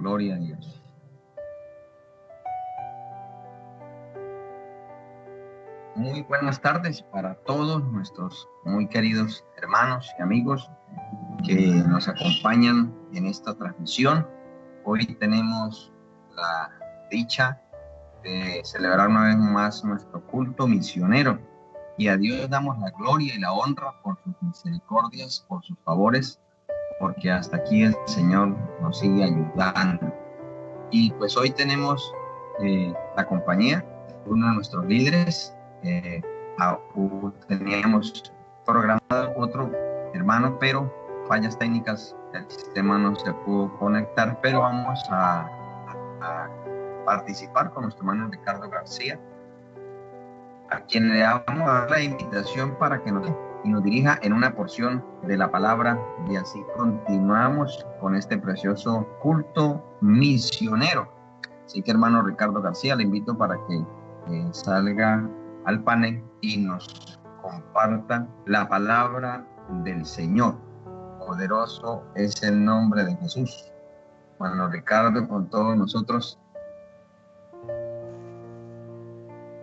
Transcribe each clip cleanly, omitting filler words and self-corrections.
Gloria a Dios. Muy buenas tardes para todos nuestros muy queridos hermanos y amigos que nos acompañan en esta transmisión. Hoy tenemos la dicha de celebrar una vez más nuestro culto misionero y a Dios damos la gloria y la honra por sus misericordias, por sus favores, porque hasta aquí el Señor nos sigue ayudando. Y pues hoy tenemos la compañía de uno de nuestros líderes. Teníamos programado otro hermano, pero fallas técnicas, el sistema no se pudo conectar, pero vamos a participar con nuestro hermano Ricardo García, a quien le vamos a dar la invitación para que nos dirija en una porción de la palabra, y así continuamos con este precioso culto misionero. Así que, hermano Ricardo García, le invito para que salga al panel y nos comparta la palabra del Señor. Poderoso es el nombre de Jesús. Bueno, Ricardo, con todos nosotros.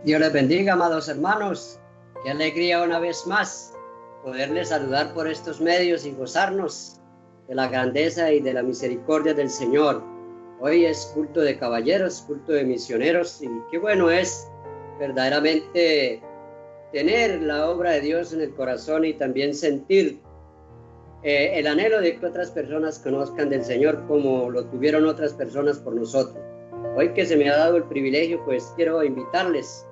Dios les bendiga, amados hermanos. Qué alegría una vez más poderles saludar por estos medios y gozarnos de la grandeza y de la misericordia del Señor. Hoy es culto de caballeros, culto de misioneros, y qué bueno es verdaderamente tener la obra de Dios en el corazón y también sentir el anhelo de que otras personas conozcan del Señor como lo tuvieron otras personas por nosotros. Hoy que se me ha dado el privilegio, pues quiero invitarles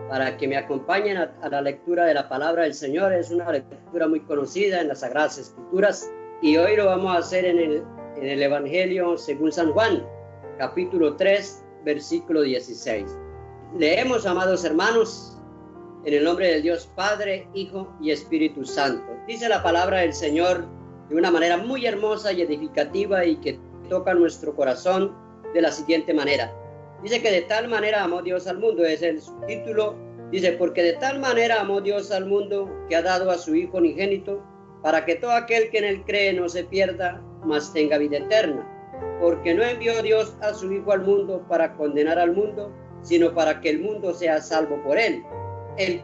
para que me acompañen a la lectura de la palabra del Señor. Es una lectura muy conocida en las Sagradas Escrituras y hoy lo vamos a hacer en el Evangelio según San Juan, capítulo 3, versículo 16. Leemos, amados hermanos, en el nombre del Dios Padre, Hijo y Espíritu Santo. Dice la palabra del Señor de una manera muy hermosa y edificativa y que toca nuestro corazón de la siguiente manera. Dice que de tal manera amó Dios al mundo, es el subtítulo. Dice, porque de tal manera amó Dios al mundo que ha dado a su Hijo unigénito, para que todo aquel que en él cree no se pierda, mas tenga vida eterna. Porque no envió Dios a su Hijo al mundo para condenar al mundo, sino para que el mundo sea salvo por él. El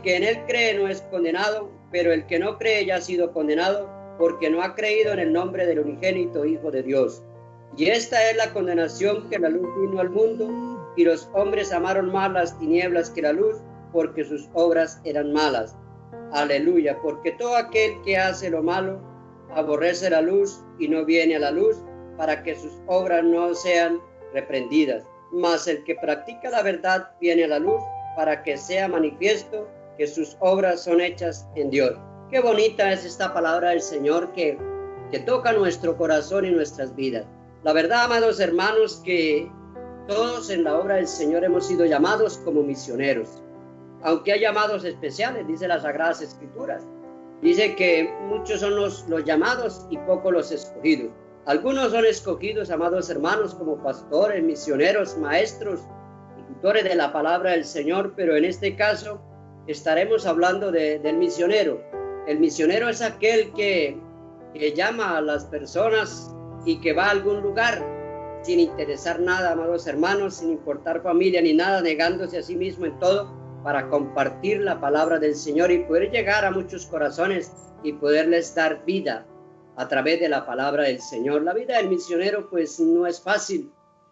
que en él cree no es condenado, pero el que no cree ya ha sido condenado, porque no ha creído en el nombre del unigénito Hijo de Dios. Y esta es la condenación, que la luz vino al mundo, y los hombres amaron más las tinieblas que la luz, porque sus obras eran malas. Aleluya, porque todo aquel que hace lo malo, aborrece la luz y no viene a la luz, para que sus obras no sean reprendidas. Mas el que practica la verdad viene a la luz, para que sea manifiesto que sus obras son hechas en Dios. Qué bonita es esta palabra del Señor que toca nuestro corazón y nuestras vidas. La verdad, amados hermanos, que todos en la obra del Señor hemos sido llamados como misioneros. Aunque hay llamados especiales, dice las Sagradas Escrituras. Dice que muchos son los llamados y pocos los escogidos. Algunos son escogidos, amados hermanos, como pastores, misioneros, maestros y tutores de la palabra del Señor, pero en este caso estaremos hablando del misionero. El misionero es aquel que llama a las personas y que va a algún lugar sin interesar nada, amados hermanos, sin importar familia ni nada, negándose a sí mismo en todo para compartir la palabra del Señor y poder llegar a muchos corazones y poderles dar vida a través de la palabra del Señor. La vida del misionero pues no es fácil,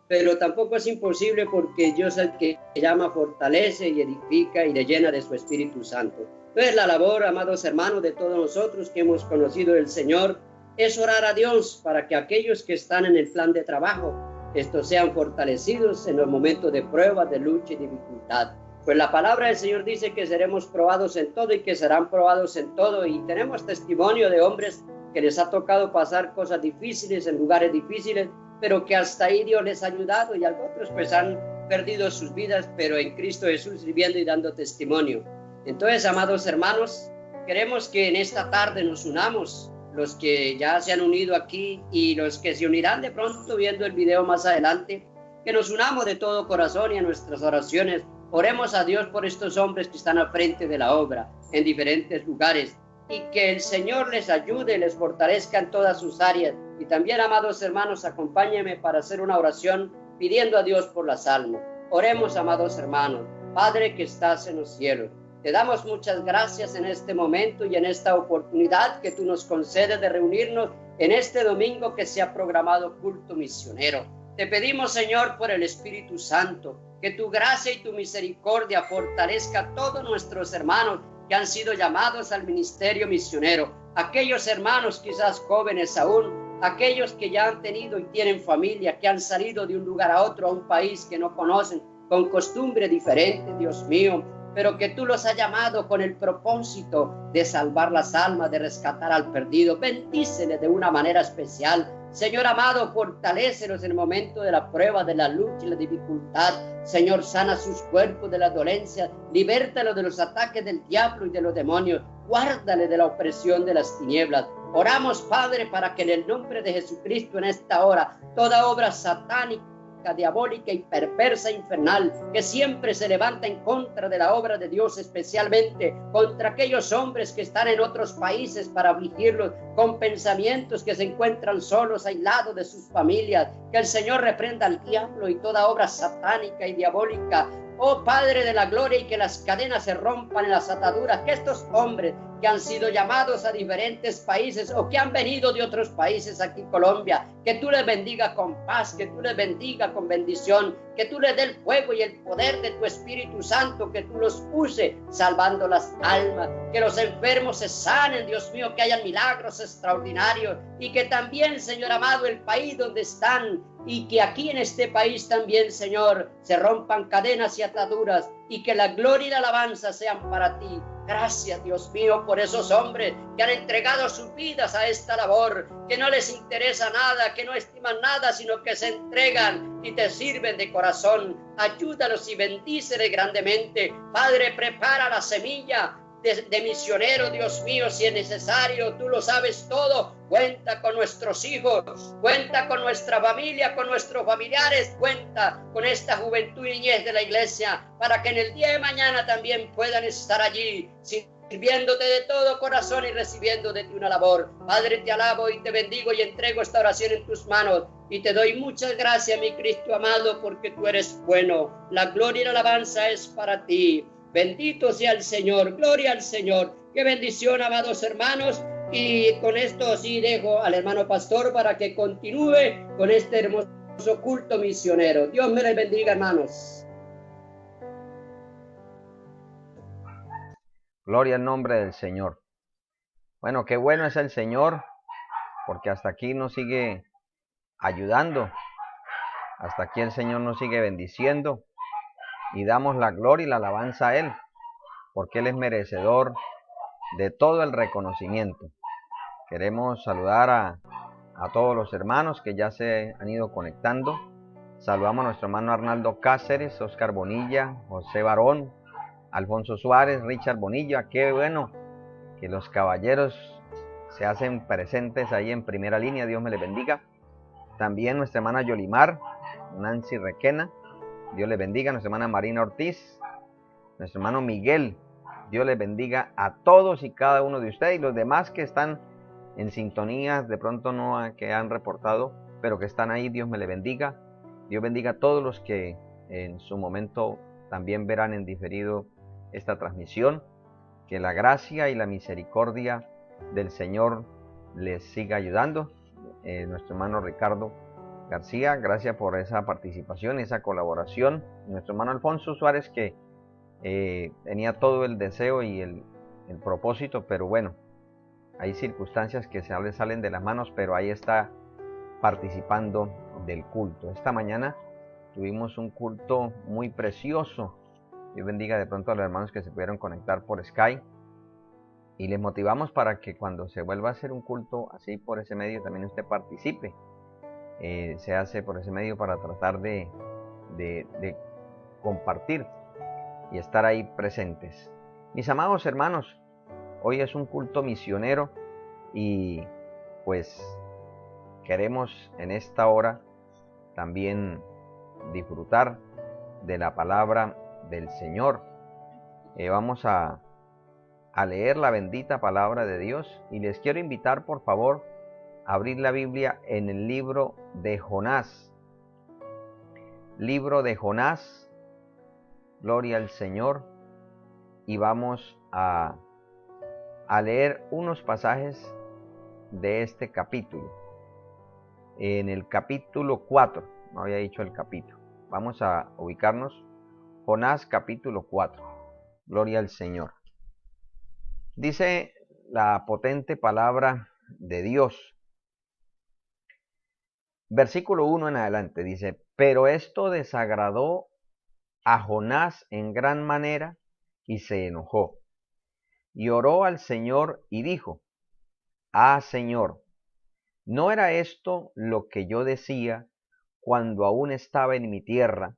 pero tampoco es imposible, porque Dios es el que llama, fortalece y edifica y le llena de su Espíritu Santo. Entonces la labor, amados hermanos, de todos nosotros que hemos conocido el Señor es orar a Dios para que aquellos que están en el plan de trabajo, estos sean fortalecidos en los momentos de prueba, de lucha y dificultad. Pues la palabra del Señor dice que seremos probados en todo y que serán probados en todo, y tenemos testimonio de hombres que les ha tocado pasar cosas difíciles en lugares difíciles, pero que hasta ahí Dios les ha ayudado, y otros pues han perdido sus vidas, pero en Cristo Jesús sirviendo y dando testimonio. Entonces, amados hermanos, queremos que en esta tarde nos unamos, los que ya se han unido aquí y los que se unirán de pronto viendo el video más adelante, que nos unamos de todo corazón y en nuestras oraciones oremos a Dios por estos hombres que están al frente de la obra en diferentes lugares, y que el Señor les ayude, les fortalezca en todas sus áreas, Y también, amados hermanos, acompáñenme para hacer una oración pidiendo a Dios por las almas. Oremos, amados hermanos. Padre que estás en los cielos, te damos muchas gracias en este momento y en esta oportunidad que tú nos concedes de reunirnos en este domingo que se ha programado culto misionero. Te pedimos, Señor, por el Espíritu Santo, que tu gracia y tu misericordia fortalezca a todos nuestros hermanos que han sido llamados al ministerio misionero. Aquellos hermanos quizás jóvenes aún, aquellos que ya han tenido y tienen familia, que han salido de un lugar a otro, a un país que no conocen, con costumbre diferente, Dios mío, pero que tú los has llamado con el propósito de salvar las almas, de rescatar al perdido. Bendíceles de una manera especial. Señor amado, fortalécelos en el momento de la prueba, de la lucha y la dificultad. Señor, sana sus cuerpos de la dolencia, libértalos de los ataques del diablo y de los demonios, guárdale de la opresión de las tinieblas. Oramos, Padre, para que en el nombre de Jesucristo en esta hora, toda obra satánica, diabólica y perversa infernal que siempre se levanta en contra de la obra de Dios, especialmente contra aquellos hombres que están en otros países para afligirlos con pensamientos, que se encuentran solos, aislados de sus familias, que el Señor reprenda al diablo y toda obra satánica y diabólica. Oh Padre de la gloria, y que las cadenas se rompan en las ataduras, que estos hombres que han sido llamados a diferentes países o que han venido de otros países aquí Colombia, que tú les bendiga con paz, que tú les bendiga con bendición, que tú les dé el fuego y el poder de tu Espíritu Santo, que tú los use salvando las almas, que los enfermos se sanen, Dios mío, que hayan milagros extraordinarios, y que también, Señor amado, el país donde están, y que aquí en este país también, Señor, se rompan cadenas y ataduras, y que la gloria y la alabanza sean para ti. Gracias, Dios mío, por esos hombres que han entregado sus vidas a esta labor, que no les interesa nada, que no estiman nada, sino que se entregan y te sirven de corazón. Ayúdalos y bendíceles grandemente. Padre, prepara la semilla de misionero, Dios mío, si es necesario, tú lo sabes todo. Cuenta con nuestros hijos, cuenta con nuestra familia, con nuestros familiares, cuenta con esta juventud y niñez de la iglesia, para que en el día de mañana también puedan estar allí, sirviéndote de todo corazón y recibiendo de ti una labor. Padre, te alabo y te bendigo y entrego esta oración en tus manos, y te doy muchas gracias, mi Cristo amado, porque tú eres bueno. La gloria y la alabanza es para ti. Bendito sea el Señor, gloria al Señor. Qué bendición, amados hermanos. Y con esto sí dejo al hermano pastor para que continúe con este hermoso culto misionero. Dios me les bendiga, hermanos. Gloria al nombre del Señor. Bueno, qué bueno es el Señor, porque hasta aquí nos sigue ayudando. Hasta aquí el Señor nos sigue bendiciendo. Y damos la gloria y la alabanza a Él, porque Él es merecedor de todo el reconocimiento. Queremos saludar a todos los hermanos que ya se han ido conectando. Saludamos a nuestro hermano Arnaldo Cáceres, Oscar Bonilla, José Barón, Alfonso Suárez, Richard Bonilla. Qué bueno que los caballeros se hacen presentes ahí en primera línea. Dios me les bendiga. También nuestra hermana Yolimar, Nancy Requena, Dios les bendiga. Nuestra hermana Marina Ortiz, nuestro hermano Miguel, Dios les bendiga a todos y cada uno de ustedes, y los demás que están en sintonía, de pronto no que han reportado, pero que están ahí. Dios me les bendiga. Dios bendiga a todos los que en su momento también verán en diferido esta transmisión. Que la gracia y la misericordia del Señor les siga ayudando. Nuestro hermano Ricardo García, gracias por esa participación, esa colaboración. Nuestro hermano Alfonso Suárez, que tenía todo el deseo y el propósito, pero bueno, hay circunstancias que se le salen de las manos, pero ahí está participando del culto. Esta mañana tuvimos un culto muy precioso. Dios bendiga de pronto a los hermanos que se pudieron conectar por Skype, y les motivamos para que cuando se vuelva a hacer un culto así por ese medio también usted participe. Se hace por ese medio para tratar de compartir y estar ahí presentes. Mis amados hermanos, hoy es un culto misionero y pues queremos en esta hora también disfrutar de la palabra del Señor. Vamos a leer la bendita palabra de Dios, y les quiero invitar por favor abrir la Biblia en el libro de Jonás. Libro de Jonás, gloria al Señor, y vamos a leer unos pasajes de este capítulo. En el capítulo 4, no había dicho el capítulo, vamos a ubicarnos. Jonás capítulo 4, gloria al Señor. Dice la potente palabra de Dios. Versículo 1 en adelante dice: pero esto desagradó a Jonás en gran manera y se enojó. Y oró al Señor y dijo: ah, Señor, ¿no era esto lo que yo decía cuando aún estaba en mi tierra?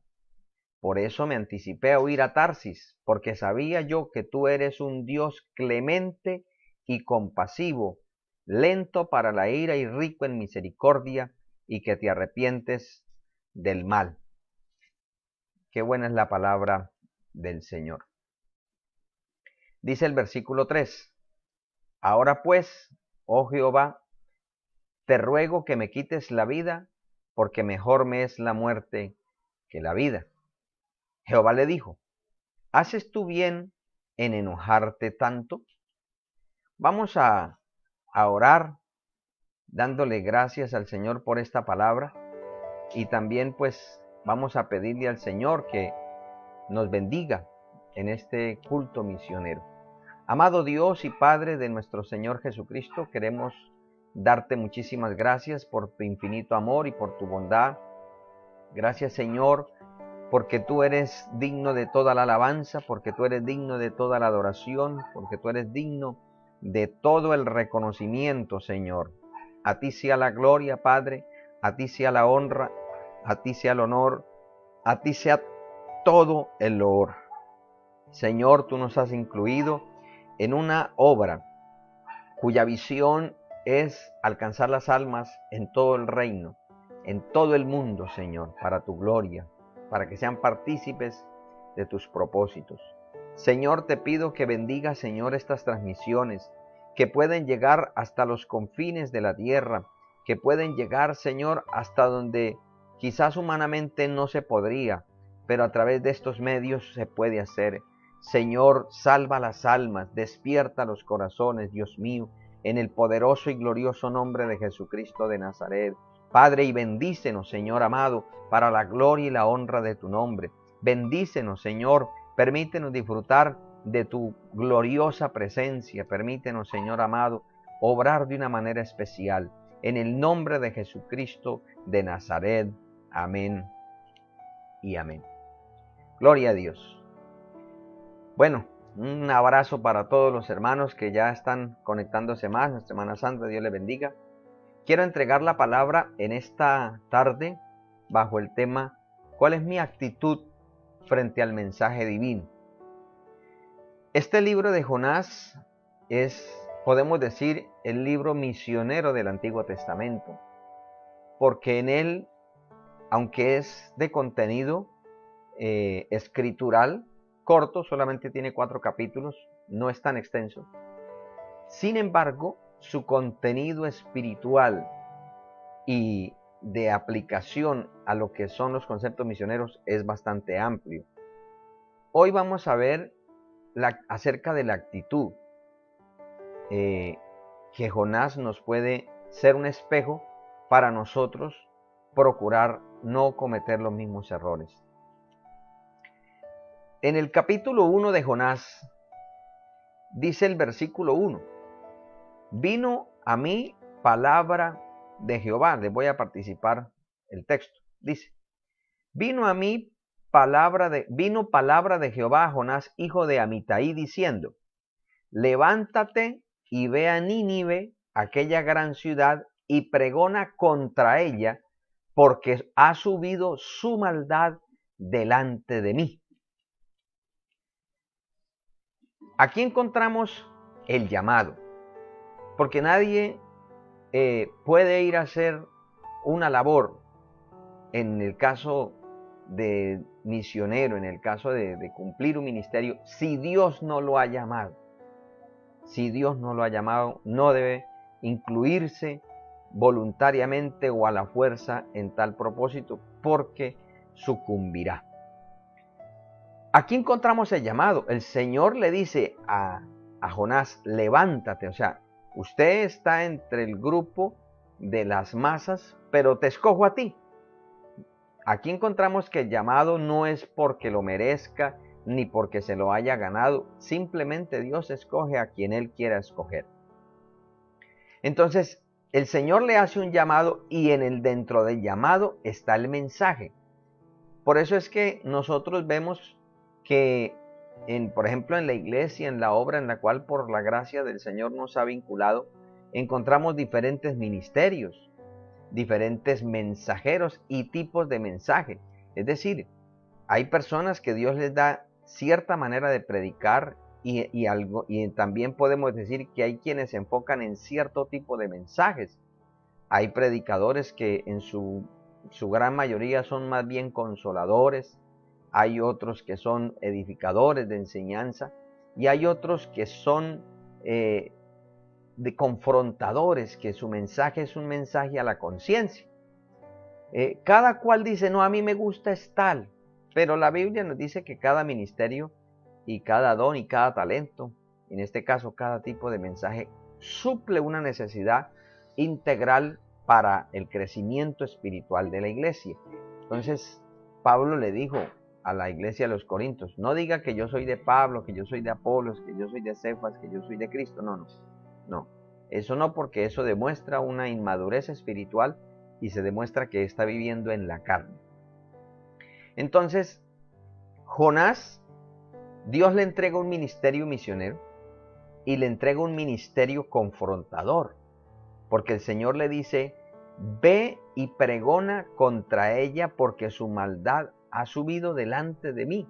Por eso me anticipé a huir a Tarsis, porque sabía yo que tú eres un Dios clemente y compasivo, lento para la ira y rico en misericordia, y que te arrepientes del mal. Qué buena es la palabra del Señor. Dice el versículo 3: ahora pues, oh Jehová, te ruego que me quites la vida, porque mejor me es la muerte que la vida. Jehová le dijo: ¿haces tú bien en enojarte tanto? Vamos a orar dándole gracias al Señor por esta palabra, y también pues vamos a pedirle al Señor que nos bendiga en este culto misionero. Amado Dios y Padre de nuestro Señor Jesucristo, queremos darte muchísimas gracias por tu infinito amor y por tu bondad. Gracias, Señor, porque tú eres digno de toda la alabanza, porque tú eres digno de toda la adoración, porque tú eres digno de todo el reconocimiento, Señor. A ti sea la gloria, Padre, a ti sea la honra, a ti sea el honor, a ti sea todo el loor. Señor, tú nos has incluido en una obra cuya visión es alcanzar las almas en todo el reino, en todo el mundo, Señor, para tu gloria, para que sean partícipes de tus propósitos. Señor, te pido que bendiga, Señor, estas transmisiones, que pueden llegar hasta los confines de la tierra, que pueden llegar, Señor, hasta donde quizás humanamente no se podría, pero a través de estos medios se puede hacer. Señor, salva las almas, despierta los corazones, Dios mío, en el poderoso y glorioso nombre de Jesucristo de Nazaret. Padre, y bendícenos, Señor amado, para la gloria y la honra de tu nombre. Bendícenos, Señor, permítenos disfrutar de tu gloriosa presencia. Permítenos, Señor amado, obrar de una manera especial. En el nombre de Jesucristo de Nazaret. Amén y amén. Gloria a Dios. Bueno, un abrazo para todos los hermanos que ya están conectándose más. Nuestra Semana Santa, Dios les bendiga. Quiero entregar la palabra en esta tarde bajo el tema: ¿cuál es mi actitud frente al mensaje divino? Este libro de Jonás es, podemos decir, el libro misionero del Antiguo Testamento, porque en él, aunque es de contenido escritural, corto, solamente tiene 4 capítulos, no es tan extenso. Sin embargo, su contenido espiritual y de aplicación a lo que son los conceptos misioneros es bastante amplio. Hoy vamos a ver acerca de la actitud que Jonás nos puede ser un espejo para nosotros procurar no cometer los mismos errores. En el capítulo 1 de Jonás dice el versículo 1: vino a mí palabra de Jehová. Les voy a participar el texto. Dice: vino a mí palabra de Jehová a Jonás, hijo de Amitai, diciendo: levántate y ve a Nínive, aquella gran ciudad, y pregona contra ella, porque ha subido su maldad delante de mí. Aquí encontramos el llamado, porque nadie puede ir a hacer una labor, en el caso de misionero, en el caso de cumplir un ministerio, si Dios no lo ha llamado. Si Dios no lo ha llamado, no debe incluirse voluntariamente o a la fuerza en tal propósito, porque sucumbirá. Aquí encontramos el llamado. El Señor le dice a Jonás, levántate. O sea, usted está entre el grupo de las masas, pero te escojo a ti. Aquí encontramos que el llamado no es porque lo merezca, ni porque se lo haya ganado. Simplemente Dios escoge a quien Él quiera escoger. Entonces, el Señor le hace un llamado y dentro del llamado está el mensaje. Por eso es que nosotros vemos que, por ejemplo, en la iglesia, en la obra en la cual por la gracia del Señor nos ha vinculado, encontramos diferentes ministerios, diferentes mensajeros y tipos de mensaje. Es decir, hay personas que Dios les da cierta manera de predicar y también podemos decir que hay quienes se enfocan en cierto tipo de mensajes. Hay predicadores que en su gran mayoría son más bien consoladores, hay otros que son edificadores de enseñanza y hay otros que son de confrontadores, que su mensaje es un mensaje a la conciencia. Cada cual dice, no, a mí me gusta es tal, pero la Biblia nos dice que cada ministerio y cada don y cada talento, en este caso cada tipo de mensaje, suple una necesidad integral para el crecimiento espiritual de la iglesia. Entonces, Pablo le dijo a la iglesia de los Corintios, no diga que yo soy de Pablo, que yo soy de Apolos, que yo soy de Cefas, que yo soy de Cristo. No. Eso no, porque eso demuestra una inmadurez espiritual y se demuestra que está viviendo en la carne. Entonces, Jonás, Dios le entrega un ministerio misionero y le entrega un ministerio confrontador, porque el Señor le dice, ve y pregona contra ella porque su maldad ha subido delante de mí.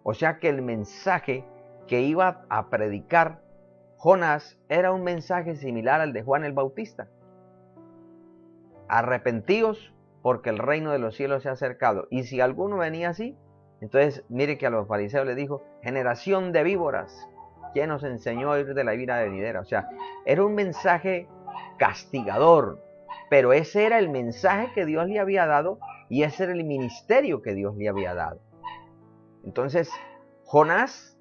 O sea que el mensaje que iba a predicar Jonás era un mensaje similar al de Juan el Bautista. Arrepentíos porque el reino de los cielos se ha acercado. Y si alguno venía así, entonces mire que a los fariseos les dijo, generación de víboras, ¿quién nos enseñó a ir de la ira venidera? O sea, era un mensaje castigador, pero ese era el mensaje que Dios le había dado y ese era el ministerio que Dios le había dado. Entonces, Jonás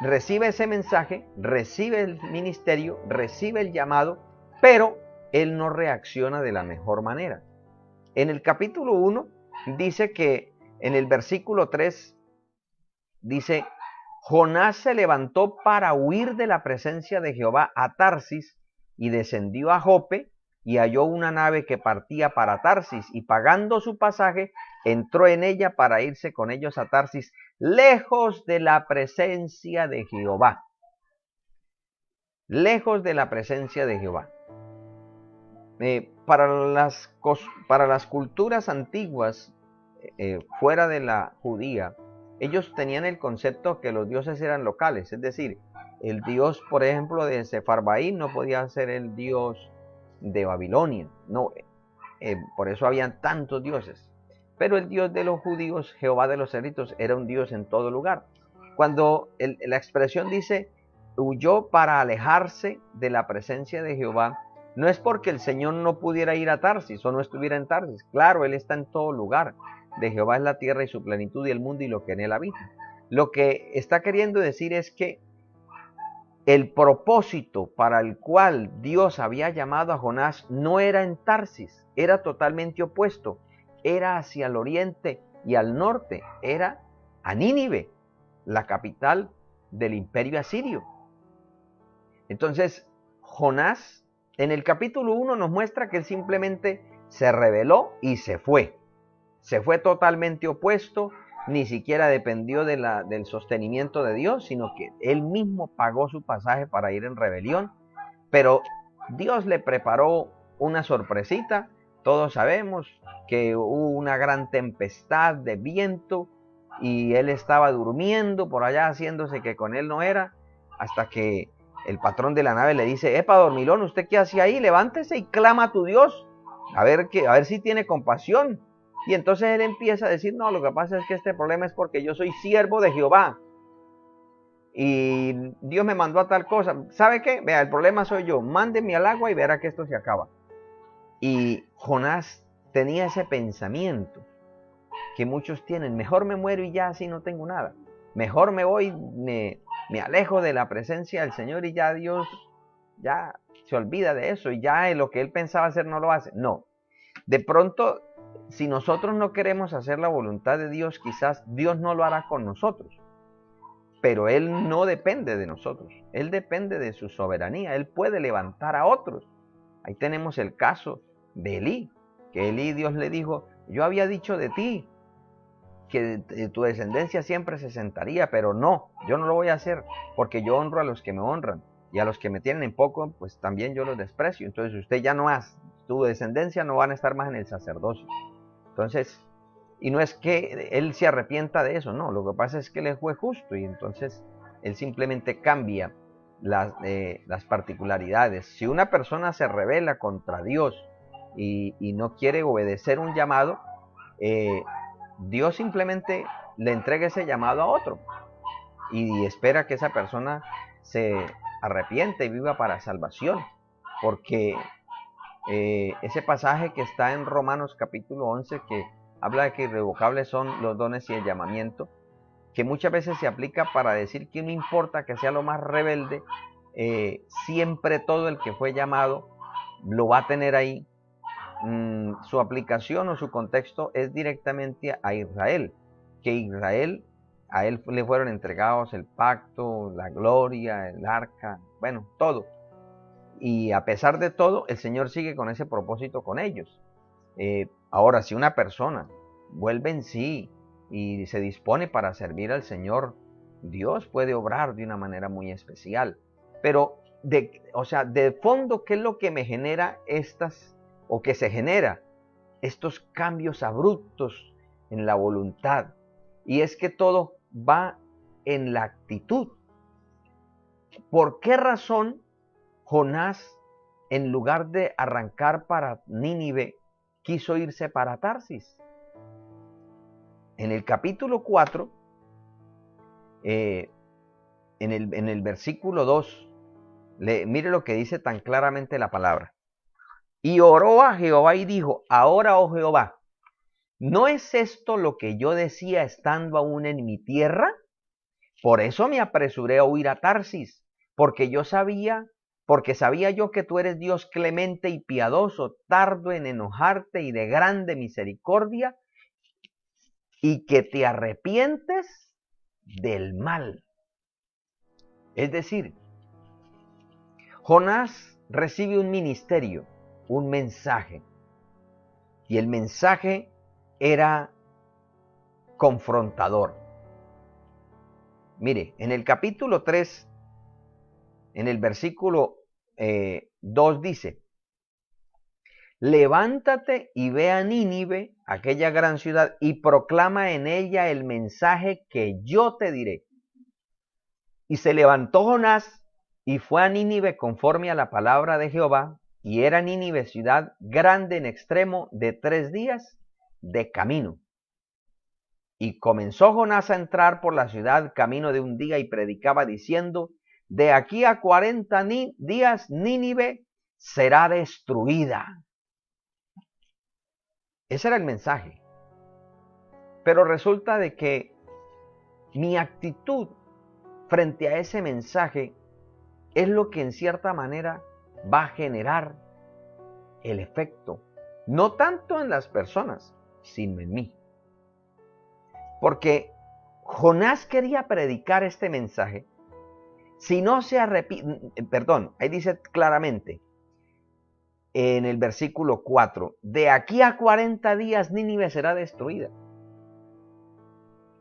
recibe ese mensaje, recibe el ministerio, recibe el llamado, pero él no reacciona de la mejor manera. En el capítulo 1 dice que en el versículo 3 dice, Jonás se levantó para huir de la presencia de Jehová a Tarsis y descendió a Jope y halló una nave que partía para Tarsis y pagando su pasaje entró en ella para irse con ellos a Tarsis, lejos de la presencia de Jehová. Lejos de la presencia de Jehová. Para las culturas antiguas, fuera de la judía, ellos tenían el concepto que los dioses eran locales, es decir, el dios, por ejemplo, de Sefarbaín no podía ser el dios de Babilonia, no, por eso habían tantos dioses. Pero el Dios de los judíos, Jehová de los ejércitos, era un Dios en todo lugar. Cuando la expresión dice, huyó para alejarse de la presencia de Jehová, no es porque el Señor no pudiera ir a Tarsis o no estuviera en Tarsis. Claro, Él está en todo lugar. De Jehová es la tierra y su plenitud y el mundo y lo que en él habita. Lo que está queriendo decir es que el propósito para el cual Dios había llamado a Jonás no era en Tarsis, era totalmente opuesto. Era hacia el oriente y al norte, era a Nínive, la capital del imperio asirio. Entonces, Jonás, en el capítulo 1 nos muestra que él simplemente se rebeló y se fue. Se fue totalmente opuesto, ni siquiera dependió del sostenimiento de Dios, sino que él mismo pagó su pasaje para ir en rebelión. Pero Dios le preparó una sorpresita. Todos sabemos que hubo una gran tempestad de viento y él estaba durmiendo por allá haciéndose que con él no era, hasta que el patrón de la nave le dice, epa, dormilón, ¿usted qué hace ahí? Levántese y clama a tu Dios, a ver si tiene compasión. Y entonces él empieza a decir, no, lo que pasa es que este problema es porque yo soy siervo de Jehová. y Dios me mandó a tal cosa. ¿Sabe qué? Vea, el problema soy yo. Mándeme al agua y verá que esto se acaba. Y Jonás tenía ese pensamiento que muchos tienen. Mejor me muero y ya así no tengo nada. Mejor me voy, me alejo de la presencia del Señor y ya Dios ya se olvida de eso. Y ya lo que él pensaba hacer no lo hace. No. De pronto, si nosotros no queremos hacer la voluntad de Dios, quizás Dios no lo hará con nosotros. Pero Él no depende de nosotros. Él depende de su soberanía. Él puede levantar a otros. Ahí tenemos el caso de Elí. Que Elí, Dios le dijo, yo había dicho de ti que tu descendencia siempre se sentaría, pero no, yo no lo voy a hacer, porque yo honro a los que me honran. Y a los que me tienen en poco, pues también yo los desprecio. Entonces usted ya no hace. Tu descendencia no van a estar más en el sacerdocio. Entonces, y no es que él se arrepienta de eso, no, lo que pasa es que él fue justo y entonces él simplemente cambia las particularidades. Si una persona se rebela contra Dios y no quiere obedecer un llamado, Dios simplemente le entrega ese llamado a otro y espera que esa persona se arrepiente y viva para salvación, porque ese pasaje que está en Romanos capítulo 11, que habla de que irrevocables son los dones y el llamamiento, que muchas veces se aplica para decir que no importa que sea lo más rebelde, siempre todo el que fue llamado lo va a tener ahí. Su aplicación o su contexto es directamente a Israel, que Israel, a él le fueron entregados el pacto, la gloria, el arca, bueno, todo. Y a pesar de todo, el Señor sigue con ese propósito con ellos. Ahora, si una persona vuelve en sí y se dispone para servir al Señor, Dios puede obrar de una manera muy especial. Pero, de fondo, ¿qué es lo que me genera o que se genera estos cambios abruptos en la voluntad? Y es que todo va en la actitud. ¿Por qué razón Jonás, en lugar de arrancar para Nínive, quiso irse para Tarsis? En el capítulo 4, en el versículo 2, mire lo que dice tan claramente la palabra. Y oró a Jehová y dijo, ahora, oh Jehová, ¿no es esto lo que yo decía estando aún en mi tierra? Por eso me apresuré a huir a Tarsis, porque sabía yo que tú eres Dios clemente y piadoso, tardo en enojarte y de grande misericordia, y que te arrepientes del mal. Es decir, Jonás recibe un ministerio, un mensaje, y el mensaje era confrontador. Mire, en el capítulo 3, en el versículo 2 dice, levántate y ve a Nínive, aquella gran ciudad, y proclama en ella el mensaje que yo te diré. Y se levantó Jonás y fue a Nínive conforme a la palabra de Jehová, y era Nínive ciudad grande en extremo de 3 días de camino. Y comenzó Jonás a entrar por la ciudad camino de un día y predicaba diciendo, de aquí a 40 días Nínive será destruida. Ese era el mensaje. Pero resulta de que mi actitud frente a ese mensaje es lo que en cierta manera va a generar el efecto, no tanto en las personas, sino en mí. Porque Jonás quería predicar este mensaje. Si no se arrepiente, ahí dice claramente en el versículo 4, de aquí a 40 días Nínive será destruida.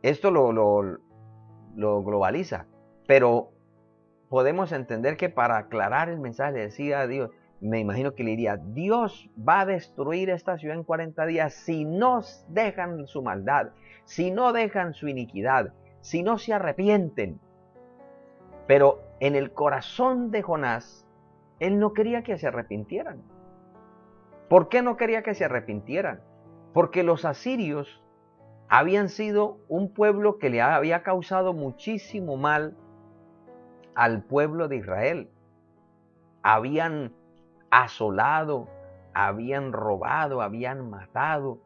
Esto lo globaliza, pero podemos entender que para aclarar el mensaje le decía a Dios, me imagino que le diría, Dios va a destruir esta ciudad en 40 días si no dejan su maldad, si no dejan su iniquidad, si no se arrepienten. Pero en el corazón de Jonás, él no quería que se arrepintieran. ¿Por qué no quería que se arrepintieran? Porque los asirios habían sido un pueblo que le había causado muchísimo mal al pueblo de Israel. Habían asolado, habían robado, habían matado,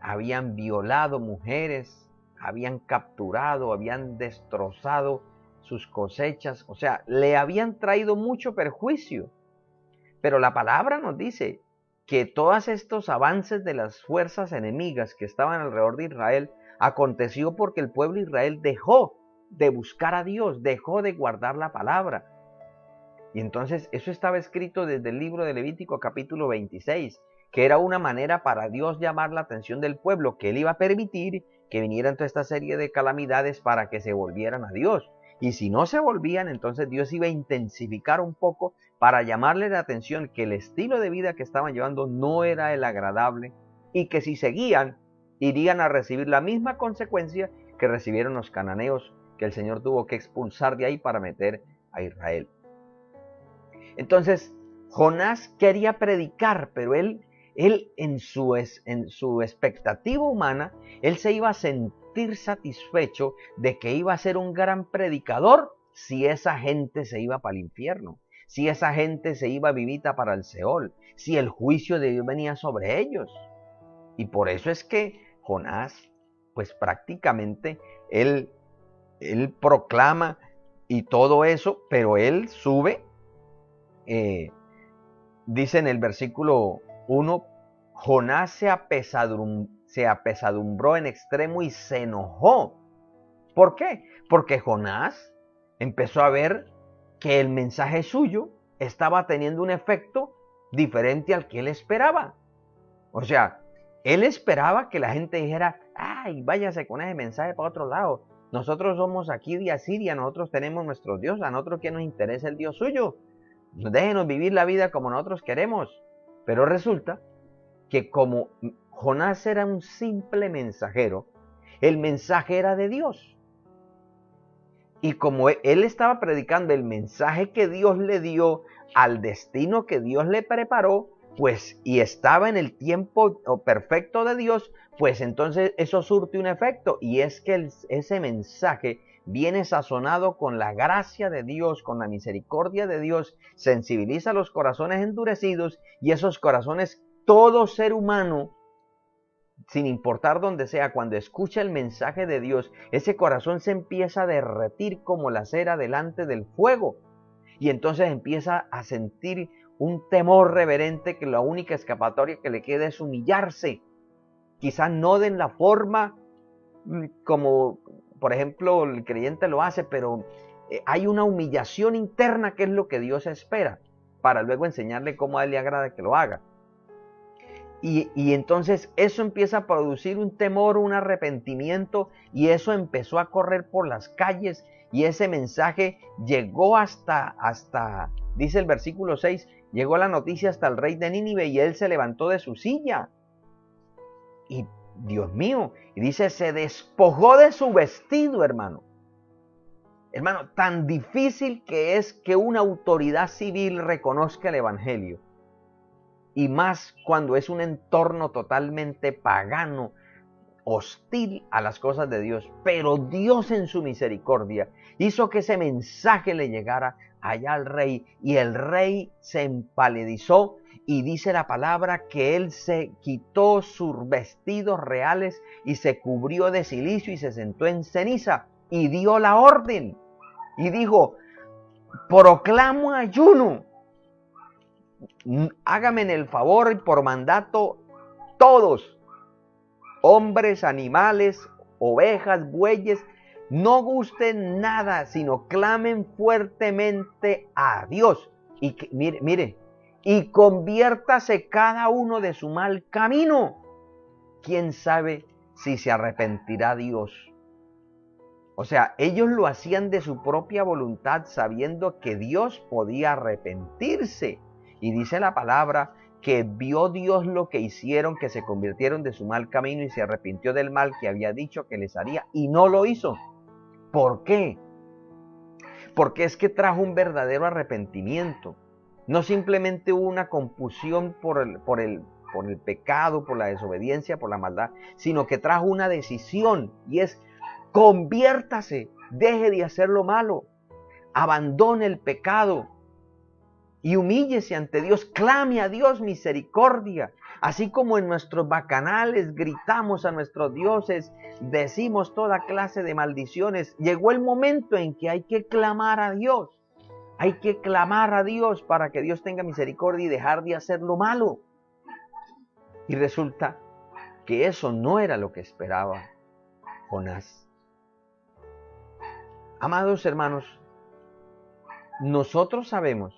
habían violado mujeres, habían capturado, habían destrozado sus cosechas, o sea, le habían traído mucho perjuicio. Pero la palabra nos dice que todos estos avances de las fuerzas enemigas que estaban alrededor de Israel aconteció porque el pueblo de Israel dejó de buscar a Dios, dejó de guardar la palabra. Y entonces eso estaba escrito desde el libro de Levítico capítulo 26, que era una manera para Dios llamar la atención del pueblo, que Él iba a permitir que vinieran toda esta serie de calamidades para que se volvieran a Dios. Y si no se volvían, entonces Dios iba a intensificar un poco para llamarle la atención que el estilo de vida que estaban llevando no era el agradable y que si seguían, irían a recibir la misma consecuencia que recibieron los cananeos, que el Señor tuvo que expulsar de ahí para meter a Israel. Entonces, Jonás quería predicar, pero él en su expectativa humana, él se iba a sentir satisfecho de que iba a ser un gran predicador si esa gente se iba para el infierno, si esa gente se iba vivita para el Seol, si el juicio de Dios venía sobre ellos. Y por eso es que Jonás, pues prácticamente, él proclama y todo eso, pero él sube. Dice en el versículo 1, Jonás se apesadumbró en extremo y se enojó. ¿Por qué? Porque Jonás empezó a ver que el mensaje suyo estaba teniendo un efecto diferente al que él esperaba. O sea, él esperaba que la gente dijera, ay, váyase con ese mensaje para otro lado. Nosotros somos aquí de Asiria, nosotros tenemos nuestro Dios, a nosotros que nos interesa el Dios suyo. Déjenos vivir la vida como nosotros queremos. Pero resulta que como Jonás era un simple mensajero, el mensaje era de Dios. Y como él estaba predicando el mensaje que Dios le dio al destino que Dios le preparó, pues, y estaba en el tiempo perfecto de Dios, pues entonces eso surte un efecto, y es que ese mensaje viene sazonado con la gracia de Dios, con la misericordia de Dios, sensibiliza los corazones endurecidos, y esos corazones, todo ser humano, sin importar dónde sea, cuando escucha el mensaje de Dios, ese corazón se empieza a derretir como la cera delante del fuego, y entonces empieza a sentir un temor reverente que la única escapatoria que le queda es humillarse, quizás no de la forma como por ejemplo el creyente lo hace, pero hay una humillación interna que es lo que Dios espera, para luego enseñarle cómo a Él le agrada que lo haga. Y entonces eso empieza a producir un temor, un arrepentimiento, y eso empezó a correr por las calles, y ese mensaje llegó hasta dice el versículo 6, llegó la noticia hasta el rey de Nínive, y él se levantó de su silla. Y Dios mío, y dice, se despojó de su vestido, hermano. Hermano, tan difícil que es que una autoridad civil reconozca el evangelio. Y más cuando es un entorno totalmente pagano, hostil a las cosas de Dios. Pero Dios en su misericordia hizo que ese mensaje le llegara allá al rey. Y el rey se empalidizó. Y dice la palabra que él se quitó sus vestidos reales y se cubrió de cilicio y se sentó en ceniza. Y dio la orden. Y dijo, proclamo ayuno. Hágame el favor y por mandato todos, hombres, animales, ovejas, bueyes, no gusten nada, sino clamen fuertemente a Dios. Y mire, y conviértase cada uno de su mal camino. ¿Quién sabe si se arrepentirá Dios? O sea, ellos lo hacían de su propia voluntad, sabiendo que Dios podía arrepentirse. Y dice la palabra que vio Dios lo que hicieron, que se convirtieron de su mal camino y se arrepintió del mal que había dicho que les haría y no lo hizo. ¿Por qué? Porque es que trajo un verdadero arrepentimiento. No simplemente hubo una confusión por el pecado, por la desobediencia, por la maldad, sino que trajo una decisión y es conviértase, deje de hacer lo malo. abandone el pecado y humíllese ante Dios, clame a Dios misericordia. Así como en nuestros bacanales gritamos a nuestros dioses, decimos toda clase de maldiciones, llegó el momento en que hay que clamar a Dios. Hay que clamar a Dios para que Dios tenga misericordia y dejar de hacer lo malo. Y resulta que eso no era lo que esperaba Jonás. Amados hermanos, nosotros sabemos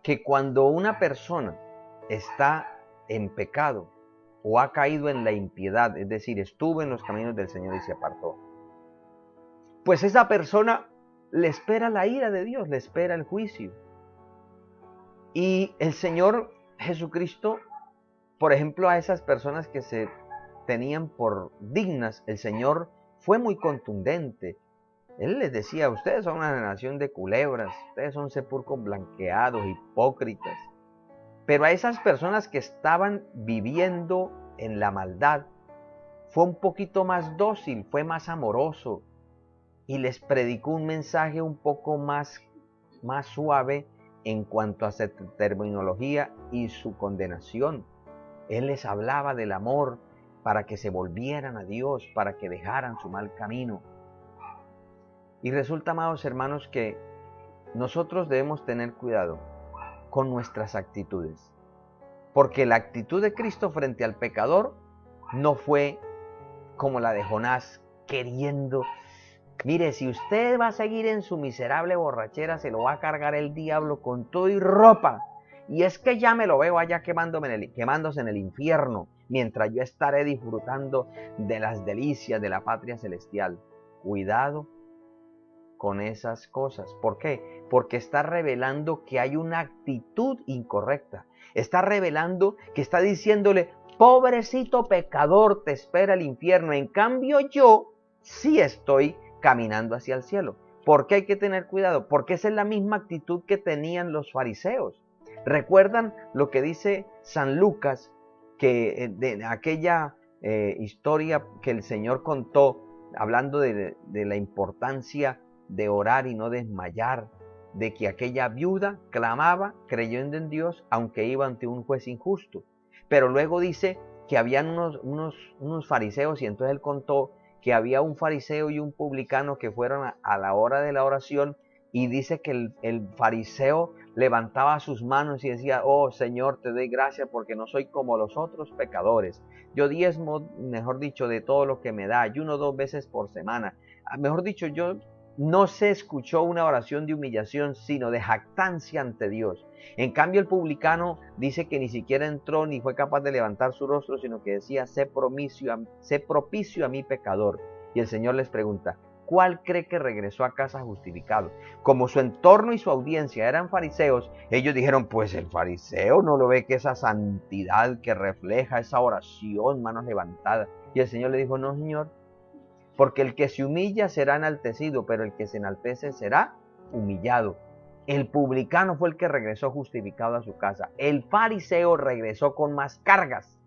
que cuando una persona está en pecado o ha caído en la impiedad, es decir, estuvo en los caminos del Señor y se apartó, pues esa persona le espera la ira de Dios, le espera el juicio. Y el Señor Jesucristo, por ejemplo, a esas personas que se tenían por dignas, el Señor fue muy contundente. Él les decía, ustedes son una nación de culebras, ustedes son sepulcros blanqueados, hipócritas. Pero a esas personas que estaban viviendo en la maldad, fue un poquito más dócil, fue más amoroso y les predicó un mensaje un poco más suave en cuanto a su terminología y su condenación. Él les hablaba del amor para que se volvieran a Dios, para que dejaran su mal camino. Y resulta, amados hermanos, que nosotros debemos tener cuidado con nuestras actitudes. Porque la actitud de Cristo frente al pecador no fue como la de Jonás, queriendo, mire, si usted va a seguir en su miserable borrachera, se lo va a cargar el diablo con todo y ropa. Y es que ya me lo veo allá quemándose en el infierno, mientras yo estaré disfrutando de las delicias de la patria celestial. Cuidado con esas cosas. ¿Por qué? Porque está revelando que hay una actitud incorrecta. Está revelando que está diciéndole, pobrecito pecador, te espera el infierno. En cambio yo sí estoy caminando hacia el cielo. ¿Por qué hay que tener cuidado? Porque esa es la misma actitud que tenían los fariseos. ¿Recuerdan lo que dice San Lucas, que de aquella historia que el Señor contó, hablando de la importancia de orar y no desmayar, de que aquella viuda clamaba creyendo en Dios aunque iba ante un juez injusto? Pero luego dice que habían unos fariseos, y entonces él contó que había un fariseo y un publicano que fueron a la hora de la oración, y dice que el fariseo levantaba sus manos y decía, oh Señor, te doy gracias porque no soy como los otros pecadores. Yo diezmo, mejor dicho, de todo lo que me da, ayuno 2 veces por semana. Mejor dicho, yo no se escuchó una oración de humillación, sino de jactancia ante Dios. En cambio, el publicano dice que ni siquiera entró ni fue capaz de levantar su rostro, sino que decía, sé propicio a mi pecador. Y el Señor les pregunta, ¿cuál cree que regresó a casa justificado? Como su entorno y su audiencia eran fariseos, ellos dijeron, pues el fariseo no lo ve que esa santidad que refleja esa oración, manos levantadas. Y el Señor le dijo, no, Señor, porque el que se humilla será enaltecido, pero el que se enaltece será humillado. El publicano fue el que regresó justificado a su casa. El fariseo regresó con más cargas.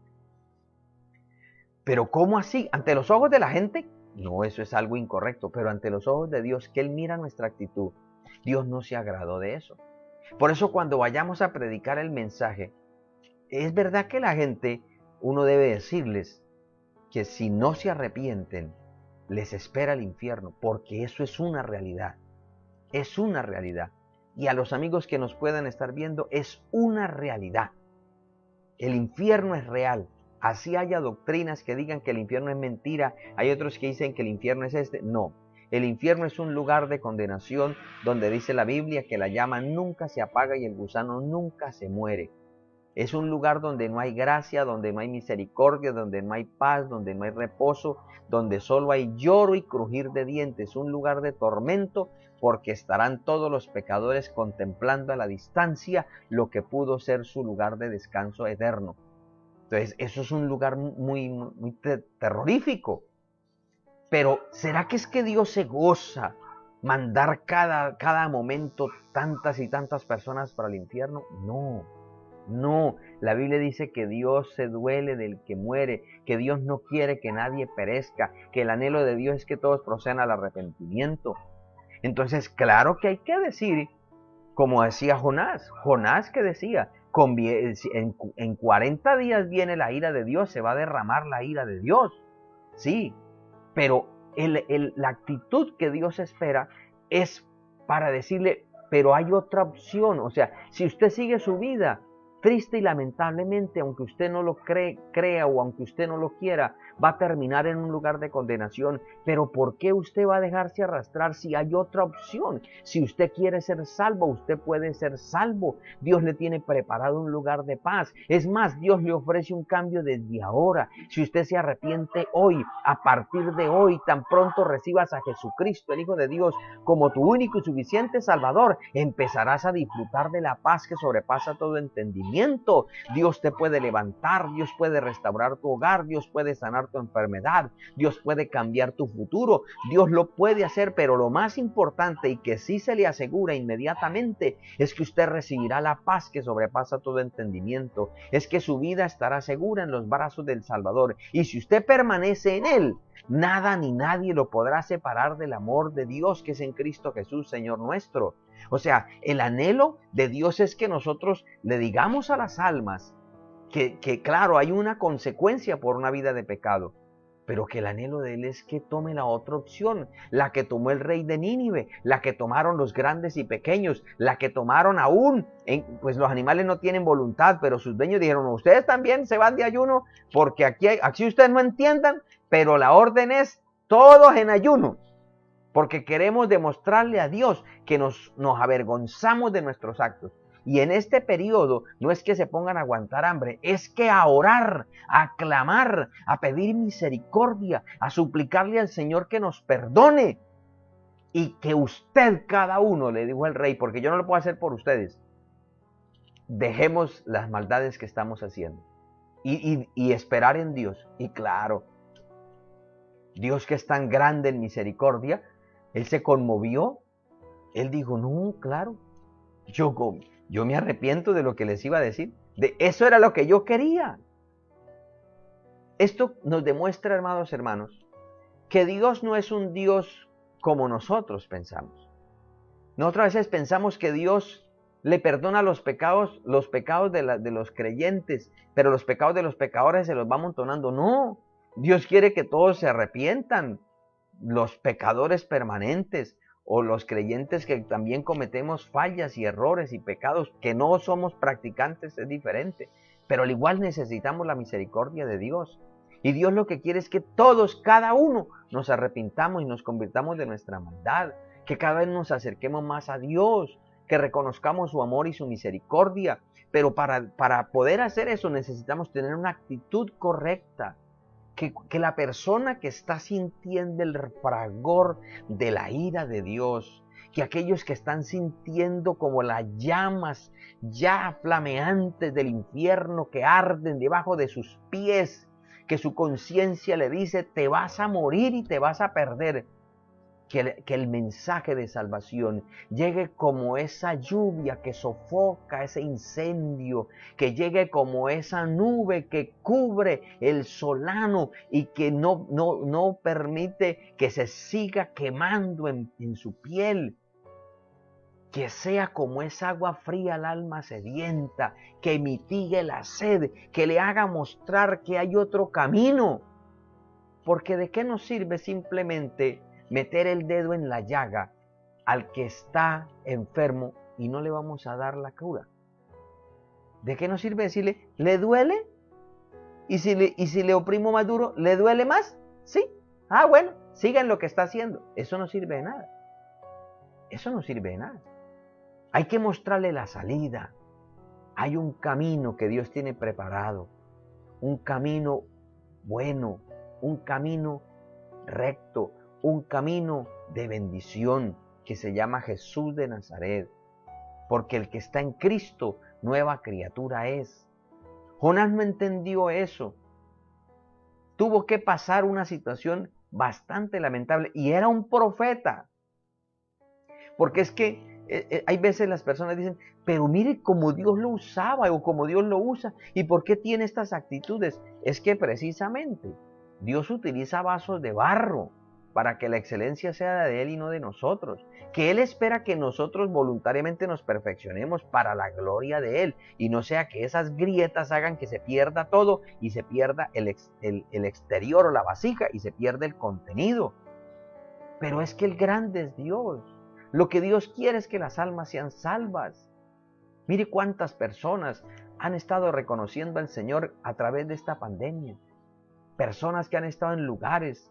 Pero ¿cómo así? ¿Ante los ojos de la gente? No, eso es algo incorrecto, pero ante los ojos de Dios, que Él mira nuestra actitud, Dios no se agradó de eso. Por eso cuando vayamos a predicar el mensaje, es verdad que la gente, uno debe decirles que si no se arrepienten, les espera el infierno, porque eso es una realidad. Es una realidad. Y a los amigos que nos puedan estar viendo, es una realidad. El infierno es real. Así haya doctrinas que digan que el infierno es mentira, hay otros que dicen que el infierno es este. No, el infierno es un lugar de condenación donde dice la Biblia que la llama nunca se apaga y el gusano nunca se muere. Es un lugar donde no hay gracia, donde no hay misericordia, donde no hay paz, donde no hay reposo, donde solo hay lloro y crujir de dientes. Un lugar de tormento, porque estarán todos los pecadores contemplando a la distancia lo que pudo ser su lugar de descanso eterno. Entonces, eso es un lugar muy terrorífico. Pero, ¿será que es que Dios se goza mandar cada momento tantas y tantas personas para el infierno? No, la Biblia dice que Dios se duele del que muere, que Dios no quiere que nadie perezca, que el anhelo de Dios es que todos procedan al arrepentimiento. Entonces, claro que hay que decir, como decía Jonás. Jonás que decía, en 40 días viene la ira de Dios, se va a derramar la ira de Dios. Sí, pero la actitud que Dios espera es para decirle, pero hay otra opción. O sea, si usted sigue su vida triste y lamentablemente, aunque usted no lo crea o aunque usted no lo quiera, va a terminar en un lugar de condenación. Pero ¿por qué usted va a dejarse arrastrar si hay otra opción? Si usted quiere ser salvo, usted puede ser salvo. Dios le tiene preparado un lugar de paz. Es más, Dios le ofrece un cambio desde ahora. Si usted se arrepiente hoy, a partir de hoy, tan pronto recibas a Jesucristo, el Hijo de Dios, como tu único y suficiente Salvador, empezarás a disfrutar de la paz que sobrepasa todo entendimiento. Dios te puede levantar, Dios puede restaurar tu hogar, Dios puede sanar tu enfermedad, Dios puede cambiar tu futuro, Dios lo puede hacer, pero lo más importante y que sí se le asegura inmediatamente es que usted recibirá la paz que sobrepasa todo entendimiento, es que su vida estará segura en los brazos del Salvador, y si usted permanece en Él, nada ni nadie lo podrá separar del amor de Dios que es en Cristo Jesús, Señor nuestro. O sea, el anhelo de Dios es que nosotros le digamos a las almas que claro, hay una consecuencia por una vida de pecado, pero que el anhelo de Él es que tome la otra opción, la que tomó el rey de Nínive, la que tomaron los grandes y pequeños, la que tomaron aún, pues los animales no tienen voluntad, pero sus dueños dijeron, ustedes también se van de ayuno, porque aquí ustedes no entiendan, pero la orden es todos en ayuno. Porque queremos demostrarle a Dios que nos avergonzamos de nuestros actos. Y en este periodo no es que se pongan a aguantar hambre, es que a orar, a clamar, a pedir misericordia, a suplicarle al Señor que nos perdone. Y que usted, cada uno, le dijo el rey, porque yo no lo puedo hacer por ustedes, dejemos las maldades que estamos haciendo y esperar en Dios. Y claro, Dios que es tan grande en misericordia, Él se conmovió, Él dijo, no, claro, yo me arrepiento de lo que les iba a decir, eso era lo que yo quería. Esto nos demuestra, hermanos, que Dios no es un Dios como nosotros pensamos. Nosotros a veces pensamos que Dios le perdona los pecados de los creyentes, pero los pecados de los pecadores se los va amontonando. No, Dios quiere que todos se arrepientan. Los pecadores permanentes o los creyentes que también cometemos fallas y errores y pecados, que no somos practicantes, es diferente, pero al igual necesitamos la misericordia de Dios. Y Dios lo que quiere es que todos, cada uno, nos arrepintamos y nos convirtamos de nuestra maldad, que cada vez nos acerquemos más a Dios, que reconozcamos su amor y su misericordia, pero para poder hacer eso necesitamos tener una actitud correcta. Que la persona que está sintiendo el fragor de la ira de Dios, que aquellos que están sintiendo como las llamas ya flameantes del infierno que arden debajo de sus pies, que su conciencia le dice, te vas a morir y te vas a perder, que el mensaje de salvación llegue como esa lluvia que sofoca ese incendio, que llegue como esa nube que cubre el solano y que no permite que se siga quemando en su piel, que sea como esa agua fría al alma sedienta, que mitigue la sed, que le haga mostrar que hay otro camino, porque ¿de qué nos sirve simplemente meter el dedo en la llaga al que está enfermo y no le vamos a dar la cura? ¿De qué nos sirve decirle, ¿le duele? ¿Y si le oprimo más duro, le duele más? Sí. Ah, bueno, siga en lo que está haciendo. Eso no sirve de nada. Eso no sirve de nada. Hay que mostrarle la salida. Hay un camino que Dios tiene preparado. Un camino bueno, un camino recto, un camino de bendición que se llama Jesús de Nazaret, porque el que está en Cristo, nueva criatura es. Jonás no entendió eso. Tuvo que pasar una situación bastante lamentable y era un profeta. Porque es que hay veces las personas dicen, pero mire cómo Dios lo usaba o cómo Dios lo usa y por qué tiene estas actitudes. Es que precisamente Dios utiliza vasos de barro. para que la excelencia sea de Él y no de nosotros. Que Él espera que nosotros voluntariamente nos perfeccionemos para la gloria de Él y no sea que esas grietas hagan que se pierda todo y se pierda el exterior o la vasija y se pierda el contenido. Pero es que el grande es Dios. Lo que Dios quiere es que las almas sean salvas. Mire cuántas personas han estado reconociendo al Señor a través de esta pandemia. Personas que han estado en lugares.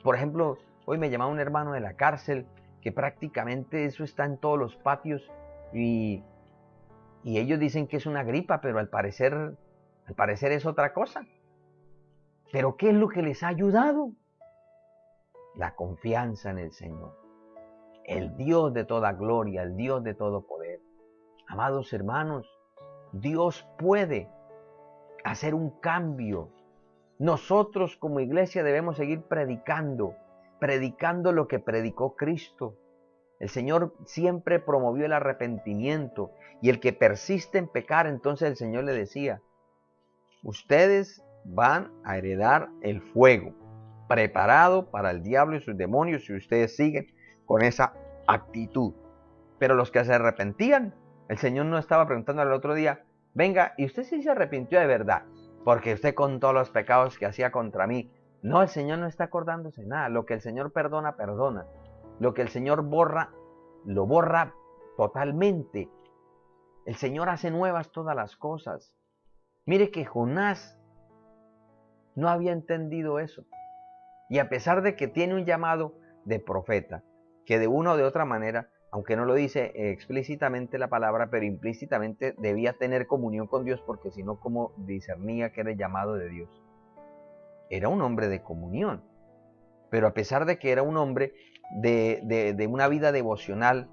Por ejemplo, hoy me llamaba un hermano de la cárcel que prácticamente eso está en todos los patios y ellos dicen que es una gripa, pero al parecer es otra cosa. ¿Pero qué es lo que les ha ayudado? La confianza en el Señor. El Dios de toda gloria, el Dios de todo poder. Amados hermanos, Dios puede hacer un cambio. Nosotros como iglesia debemos seguir predicando lo que predicó Cristo. El Señor siempre promovió el arrepentimiento y el que persiste en pecar, entonces el Señor le decía, ustedes van a heredar el fuego preparado para el diablo y sus demonios si ustedes siguen con esa actitud. Pero los que se arrepentían, el Señor no estaba preguntando al otro día, venga, ¿y usted sí se arrepintió de verdad? Porque usted contó los pecados que hacía contra mí. No, el Señor no está acordándose nada. Lo que el Señor perdona, perdona. Lo que el Señor borra, lo borra totalmente. El Señor hace nuevas todas las cosas. Mire que Jonás no había entendido eso. Y a pesar de que tiene un llamado de profeta, que de una o de otra manera, aunque no lo dice explícitamente la palabra, pero implícitamente debía tener comunión con Dios, porque si no, ¿cómo discernía que era el llamado de Dios? Era un hombre de comunión. Pero a pesar de que era un hombre de una vida devocional,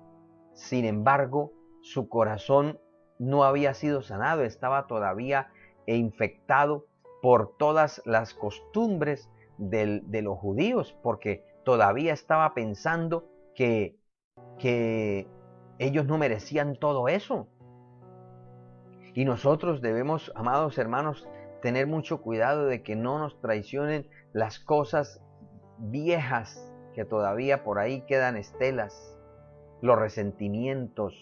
sin embargo, su corazón no había sido sanado, estaba todavía infectado por todas las costumbres de los judíos, porque todavía estaba pensando que ellos no merecían todo eso. Y nosotros debemos, amados hermanos, tener mucho cuidado de que no nos traicionen las cosas viejas que todavía por ahí quedan estelas, los resentimientos,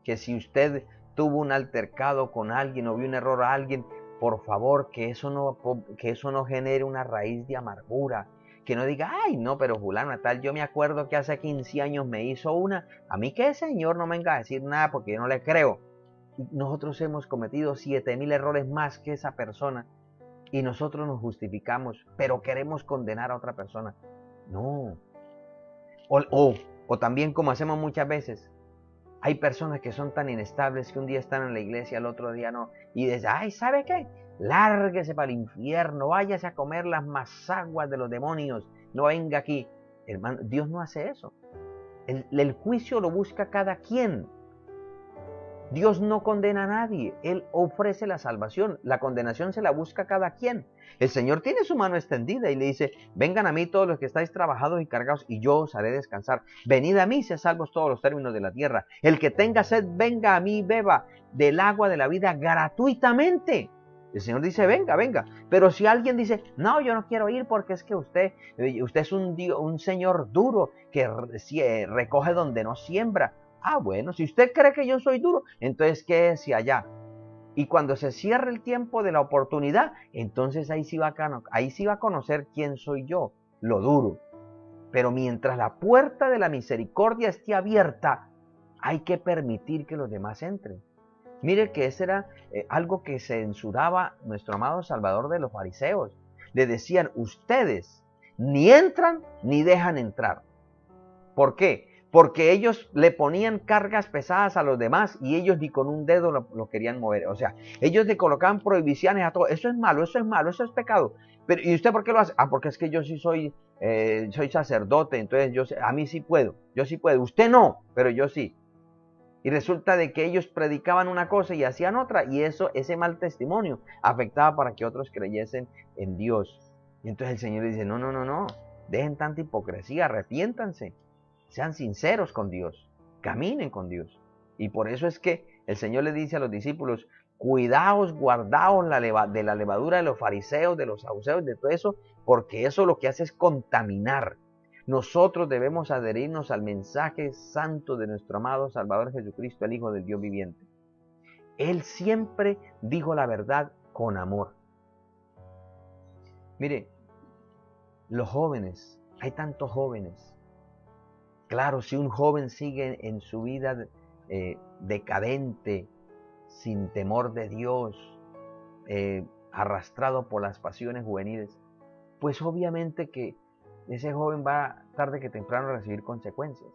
que si usted tuvo un altercado con alguien o vio un error a alguien, por favor, que eso no genere una raíz de amargura, que no diga, ay, no, pero fulano tal, yo me acuerdo que hace 15 años me hizo una, a mí que el Señor no me venga a decir nada porque yo no le creo. Y nosotros hemos cometido 7,000 errores más que esa persona y nosotros nos justificamos, pero queremos condenar a otra persona. No. O también como hacemos muchas veces, hay personas que son tan inestables que un día están en la iglesia, al otro día no. Y dicen, ay, ¿sabe qué? Lárguese para el infierno, váyase a comer las mazaguas de los demonios, no venga aquí. Hermano, Dios no hace eso. El juicio lo busca cada quien. Dios no condena a nadie, Él ofrece la salvación, la condenación se la busca cada quien. El Señor tiene su mano extendida y le dice, vengan a mí todos los que estáis trabajados y cargados y yo os haré descansar. Venid a mí, sed salvos todos los términos de la tierra. El que tenga sed, venga a mí y beba del agua de la vida gratuitamente. El Señor dice, venga, venga. Pero si alguien dice, no, yo no quiero ir porque es que usted es un Señor duro que recoge donde no siembra. Ah, bueno, si usted cree que yo soy duro, entonces quédese allá. Y cuando se cierre el tiempo de la oportunidad, entonces ahí sí va a conocer quién soy yo, lo duro. Pero mientras la puerta de la misericordia esté abierta, hay que permitir que los demás entren. Mire que ese era algo que censuraba nuestro amado Salvador de los fariseos. Le decían, ustedes ni entran ni dejan entrar. ¿Por qué? Porque ellos le ponían cargas pesadas a los demás y ellos ni con un dedo lo querían mover. O sea, ellos le colocaban prohibiciones a todo. Eso es malo, eso es malo, eso es pecado. Pero, ¿y usted por qué lo hace? Ah, porque es que yo sí soy sacerdote, entonces a mí sí puedo, yo sí puedo. Usted no, pero yo sí. Y resulta de que ellos predicaban una cosa y hacían otra, y ese mal testimonio afectaba para que otros creyesen en Dios. Y entonces el Señor dice, no, dejen tanta hipocresía, arrepiéntanse. Sean sinceros con Dios, caminen con Dios. Y por eso es que el Señor le dice a los discípulos, cuidaos, guardaos de la levadura de los fariseos, de los saduceos, de todo eso, porque eso lo que hace es contaminar. Nosotros debemos adherirnos al mensaje santo de nuestro amado Salvador Jesucristo, el Hijo del Dios viviente. Él siempre dijo la verdad con amor. Mire, los jóvenes, hay tantos jóvenes. Claro, si un joven sigue en su vida decadente, sin temor de Dios, arrastrado por las pasiones juveniles, pues obviamente que ese joven va tarde que temprano a recibir consecuencias.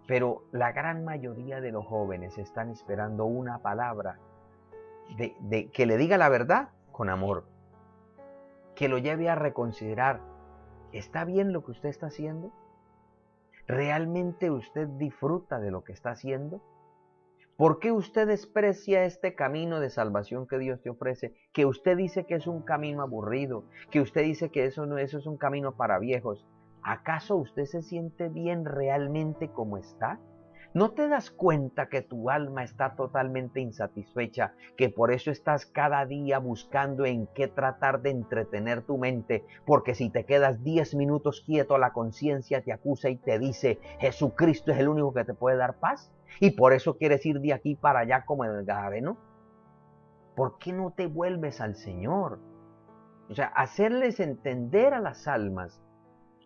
Pero la gran mayoría de los jóvenes están esperando una palabra de que le diga la verdad con amor, que lo lleve a reconsiderar, ¿está bien lo que usted está haciendo? ¿Realmente usted disfruta de lo que está haciendo? ¿Por qué usted desprecia este camino de salvación que Dios te ofrece? Que usted dice que es un camino aburrido, que usted dice que eso es un camino para viejos. ¿Acaso usted se siente bien realmente como está? ¿No te das cuenta que tu alma está totalmente insatisfecha, que por eso estás cada día buscando en qué tratar de entretener tu mente? Porque si te quedas 10 minutos quieto, la conciencia te acusa y te dice, Jesucristo es el único que te puede dar paz. Y por eso quieres ir de aquí para allá como el Gadareno. ¿Por qué no te vuelves al Señor? O sea, hacerles entender a las almas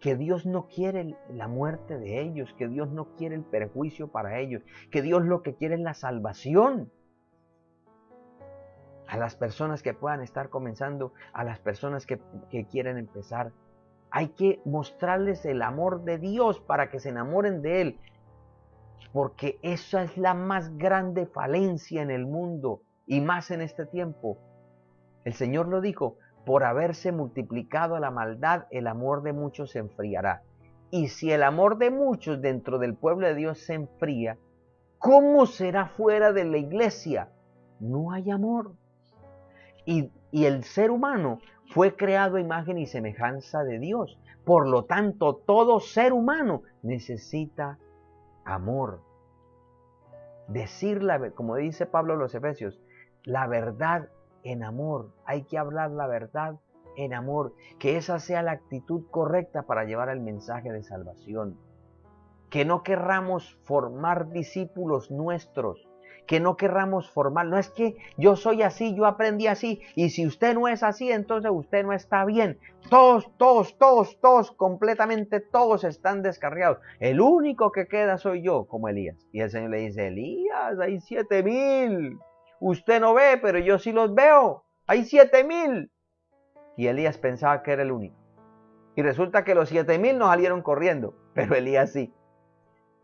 que Dios no quiere la muerte de ellos, que Dios no quiere el perjuicio para ellos, que Dios lo que quiere es la salvación. A las personas que puedan estar comenzando, a las personas que quieren empezar, hay que mostrarles el amor de Dios para que se enamoren de Él, porque esa es la más grande falencia en el mundo y más en este tiempo. El Señor lo dijo, por haberse multiplicado la maldad, el amor de muchos se enfriará. Y si el amor de muchos dentro del pueblo de Dios se enfría, ¿cómo será fuera de la iglesia? No hay amor. Y el ser humano fue creado a imagen y semejanza de Dios. Por lo tanto, todo ser humano necesita amor. Decirla, como dice Pablo a los Efesios, la verdad en amor. Hay que hablar la verdad en amor. Que esa sea la actitud correcta para llevar el mensaje de salvación. Que no querramos formar discípulos nuestros. Que no querramos formar. No es que yo soy así, yo aprendí así. Y si usted no es así, entonces usted no está bien. Todos, completamente todos están descarriados. El único que queda soy yo, como Elías. Y el Señor le dice, Elías, hay 7,000. Usted no ve, pero yo sí los veo. Hay 7,000. Y Elías pensaba que era el único. Y resulta que los 7,000 no salieron corriendo, pero Elías sí.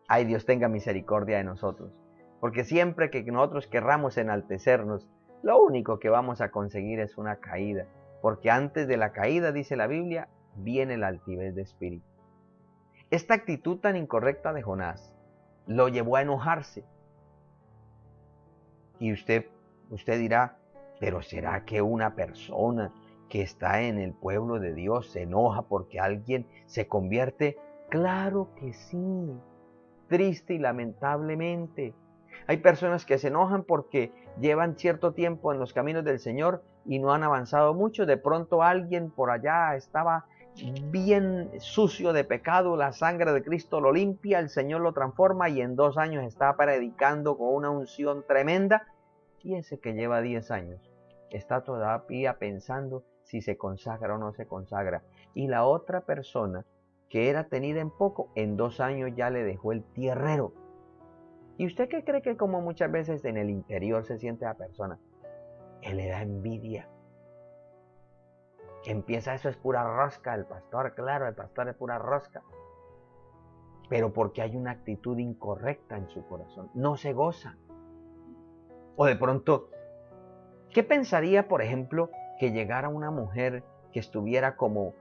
Ay, Dios tenga misericordia de nosotros. Porque siempre que nosotros querramos enaltecernos, lo único que vamos a conseguir es una caída. Porque antes de la caída, dice la Biblia, viene la altivez de espíritu. Esta actitud tan incorrecta de Jonás lo llevó a enojarse. Y usted dirá, pero ¿será que una persona que está en el pueblo de Dios se enoja porque alguien se convierte? Claro que sí, triste y lamentablemente. Hay personas que se enojan porque llevan cierto tiempo en los caminos del Señor y no han avanzado mucho. De pronto alguien por allá estaba bien sucio de pecado, la sangre de Cristo lo limpia, el Señor lo transforma y en 2 años está predicando con una unción tremenda. Y ese que lleva 10 años está todavía pensando si se consagra o no se consagra. Y la otra persona que era tenida en poco, en 2 años ya le dejó el tierrero. ¿Y usted qué cree que como muchas veces en el interior se siente la persona? Él le da envidia. Empieza, eso es pura rosca, el pastor, claro, el pastor es pura rosca. Pero porque hay una actitud incorrecta en su corazón, no se goza. O de pronto, ¿qué pensaría, por ejemplo, que llegara una mujer que estuviera como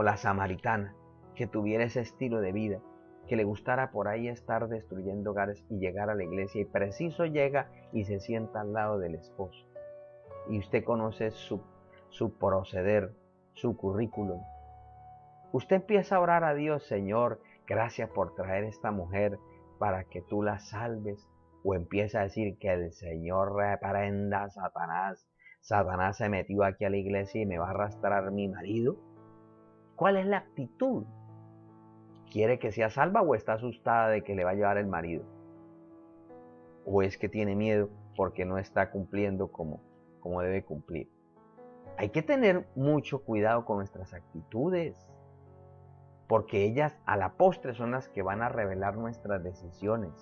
la samaritana, que tuviera ese estilo de vida, que le gustara por ahí estar destruyendo hogares y llegar a la iglesia y preciso llega y se sienta al lado del esposo? Y usted conoce su proceder, su currículum. Usted empieza a orar a Dios, Señor, gracias por traer esta mujer para que tú la salves. O empieza a decir que el Señor reprenda a Satanás. Satanás se metió aquí a la iglesia y me va a arrastrar mi marido. ¿Cuál es la actitud? ¿Quiere que sea salva o está asustada de que le va a llevar el marido? ¿O es que tiene miedo porque no está cumpliendo como debe cumplir? Hay que tener mucho cuidado con nuestras actitudes, porque ellas a la postre son las que van a revelar nuestras decisiones.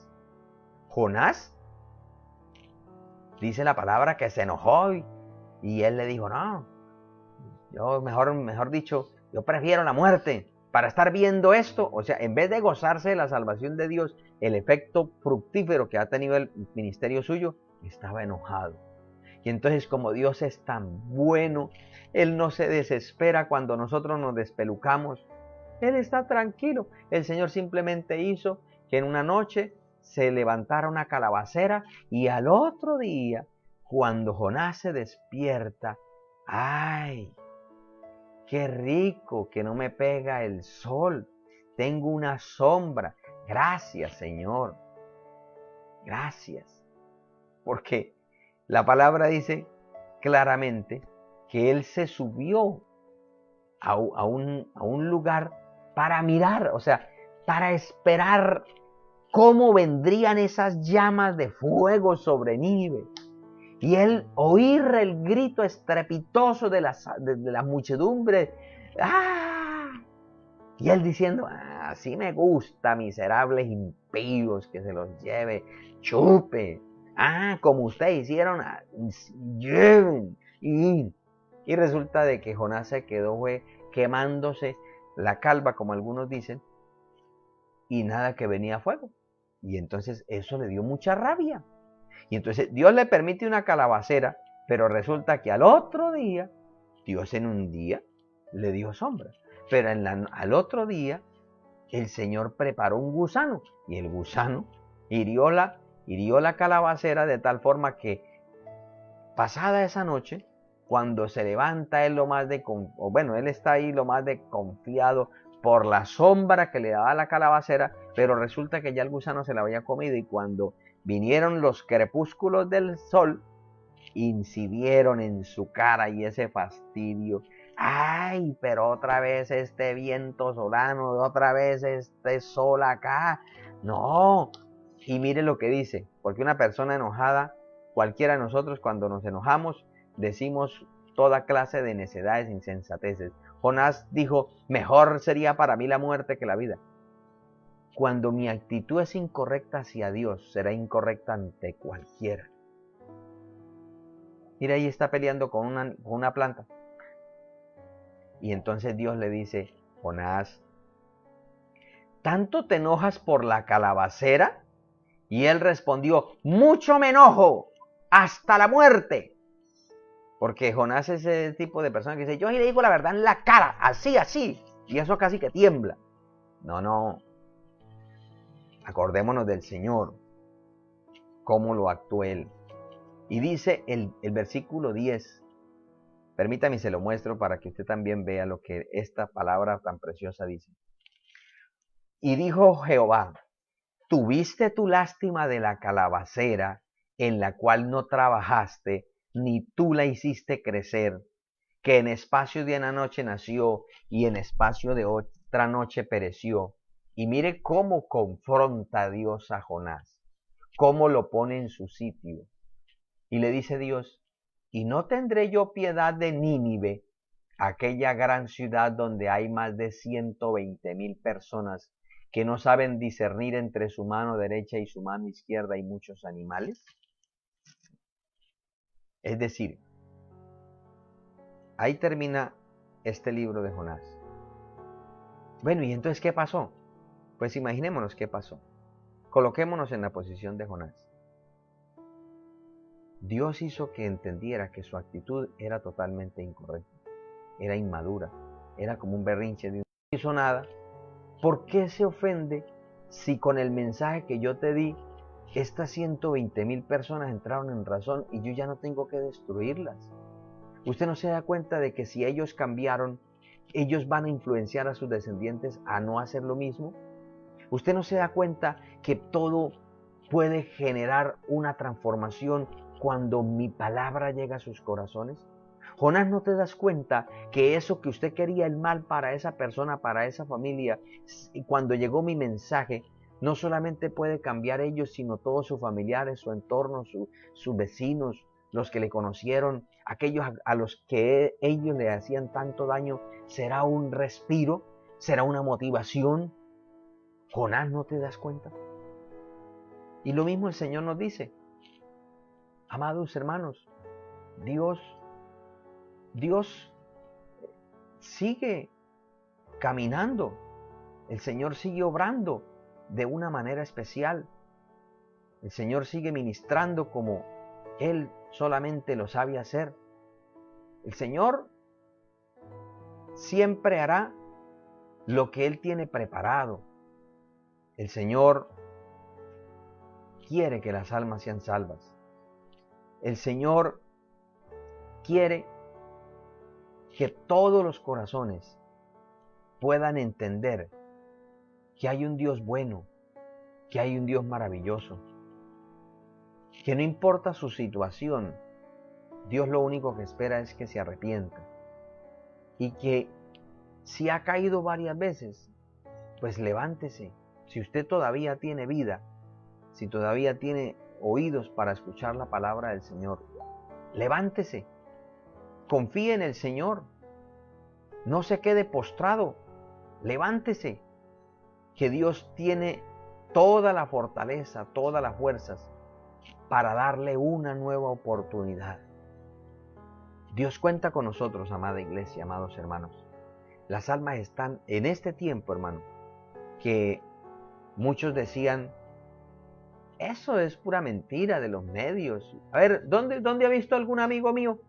Jonás, dice la palabra que se enojó y él le dijo, no, yo mejor dicho, yo prefiero la muerte para estar viendo esto. O sea, en vez de gozarse de la salvación de Dios, el efecto fructífero que ha tenido el ministerio suyo, estaba enojado. Y entonces, como Dios es tan bueno, Él no se desespera cuando nosotros nos despelucamos. Él está tranquilo. El Señor simplemente hizo que en una noche se levantara una calabacera y al otro día, cuando Jonás se despierta, ¡ay! ¡Qué rico que no me pega el sol! Tengo una sombra. Gracias, Señor. Gracias. Porque la palabra dice claramente que él se subió a un lugar para mirar, o sea, para esperar cómo vendrían esas llamas de fuego sobre Nínive. Y él oír el grito estrepitoso de la muchedumbre. ¡Ah! Y él diciendo, así me gusta, miserables impíos, que se los lleve, chupe. Como ustedes hicieron, lleven. Y resulta de que Jonás se quedó quemándose la calva, como algunos dicen, y nada que venía a fuego. Y entonces eso le dio mucha rabia. Y entonces Dios le permite una calabacera, pero resulta que al otro día, Dios en un día le dio sombra. Pero al otro día, el Señor preparó un gusano, y el gusano hirió la calabacera de tal forma que, pasada esa noche, cuando se levanta él él está ahí lo más de confiado por la sombra que le daba la calabacera, pero resulta que ya el gusano se la había comido, y cuando vinieron los crepúsculos del sol, incidieron en su cara y ese fastidio. ¡Ay! Pero otra vez este viento solano, otra vez este sol acá. No. Y mire lo que dice, porque una persona enojada, cualquiera de nosotros cuando nos enojamos, decimos toda clase de necedades, insensateces. Jonás dijo, mejor sería para mí la muerte que la vida. Cuando mi actitud es incorrecta hacia Dios, será incorrecta ante cualquiera. Mira, ahí está peleando con una planta. Y entonces Dios le dice, Jonás, ¿tanto te enojas por la calabacera? Y él respondió, mucho me enojo, hasta la muerte. Porque Jonás es ese tipo de persona que dice, yo le digo la verdad en la cara, así, y eso casi que tiembla. No. Acordémonos del Señor, cómo lo actuó Él. Y dice el versículo 10, permítame se lo muestro para que usted también vea lo que esta palabra tan preciosa dice. Y dijo Jehová, ¿tuviste tu lástima de la calabacera en la cual no trabajaste, ni tú la hiciste crecer, que en espacio de una noche nació y en espacio de otra noche pereció? Y mire cómo confronta a Dios a Jonás, cómo lo pone en su sitio. Y le dice Dios, ¿y no tendré yo piedad de Nínive, aquella gran ciudad donde hay más de 120,000 personas que no saben discernir entre su mano derecha y su mano izquierda y muchos animales? Es decir, ahí termina este libro de Jonás. Bueno, ¿y entonces qué pasó? Pues imaginémonos qué pasó. Coloquémonos en la posición de Jonás. Dios hizo que entendiera que su actitud era totalmente incorrecta, era inmadura, era como un berrinche, no hizo nada. ¿Por qué se ofende si con el mensaje que yo te di, estas 120,000 personas entraron en razón y yo ya no tengo que destruirlas? ¿Usted no se da cuenta de que si ellos cambiaron, ellos van a influenciar a sus descendientes a no hacer lo mismo? ¿Usted no se da cuenta que todo puede generar una transformación cuando mi palabra llega a sus corazones? Jonás, ¿no te das cuenta que eso que usted quería el mal para esa persona, para esa familia, y cuando llegó mi mensaje, no solamente puede cambiar ellos, sino todos sus familiares, su entorno, sus vecinos, los que le conocieron, aquellos a los que ellos le hacían tanto daño? ¿Será un respiro? ¿Será una motivación? Jonás, ¿no te das cuenta? Y lo mismo el Señor nos dice. Amados hermanos, Dios sigue caminando. El Señor sigue obrando de una manera especial. El Señor sigue ministrando como Él solamente lo sabe hacer. El Señor siempre hará lo que Él tiene preparado. El Señor quiere que las almas sean salvas. El Señor quiere que todos los corazones puedan entender que hay un Dios bueno, que hay un Dios maravilloso, que no importa su situación, Dios lo único que espera es que se arrepienta, y que si ha caído varias veces, pues levántese. Si usted todavía tiene vida, si todavía tiene oídos para escuchar la palabra del Señor, levántese, confíe en el Señor, no se quede postrado, levántese, que Dios tiene toda la fortaleza, todas las fuerzas para darle una nueva oportunidad. Dios cuenta con nosotros, amada iglesia, amados hermanos. Las almas están en este tiempo, hermano, que muchos decían, eso es pura mentira de los medios. A ver, ¿dónde ha visto algún amigo mío?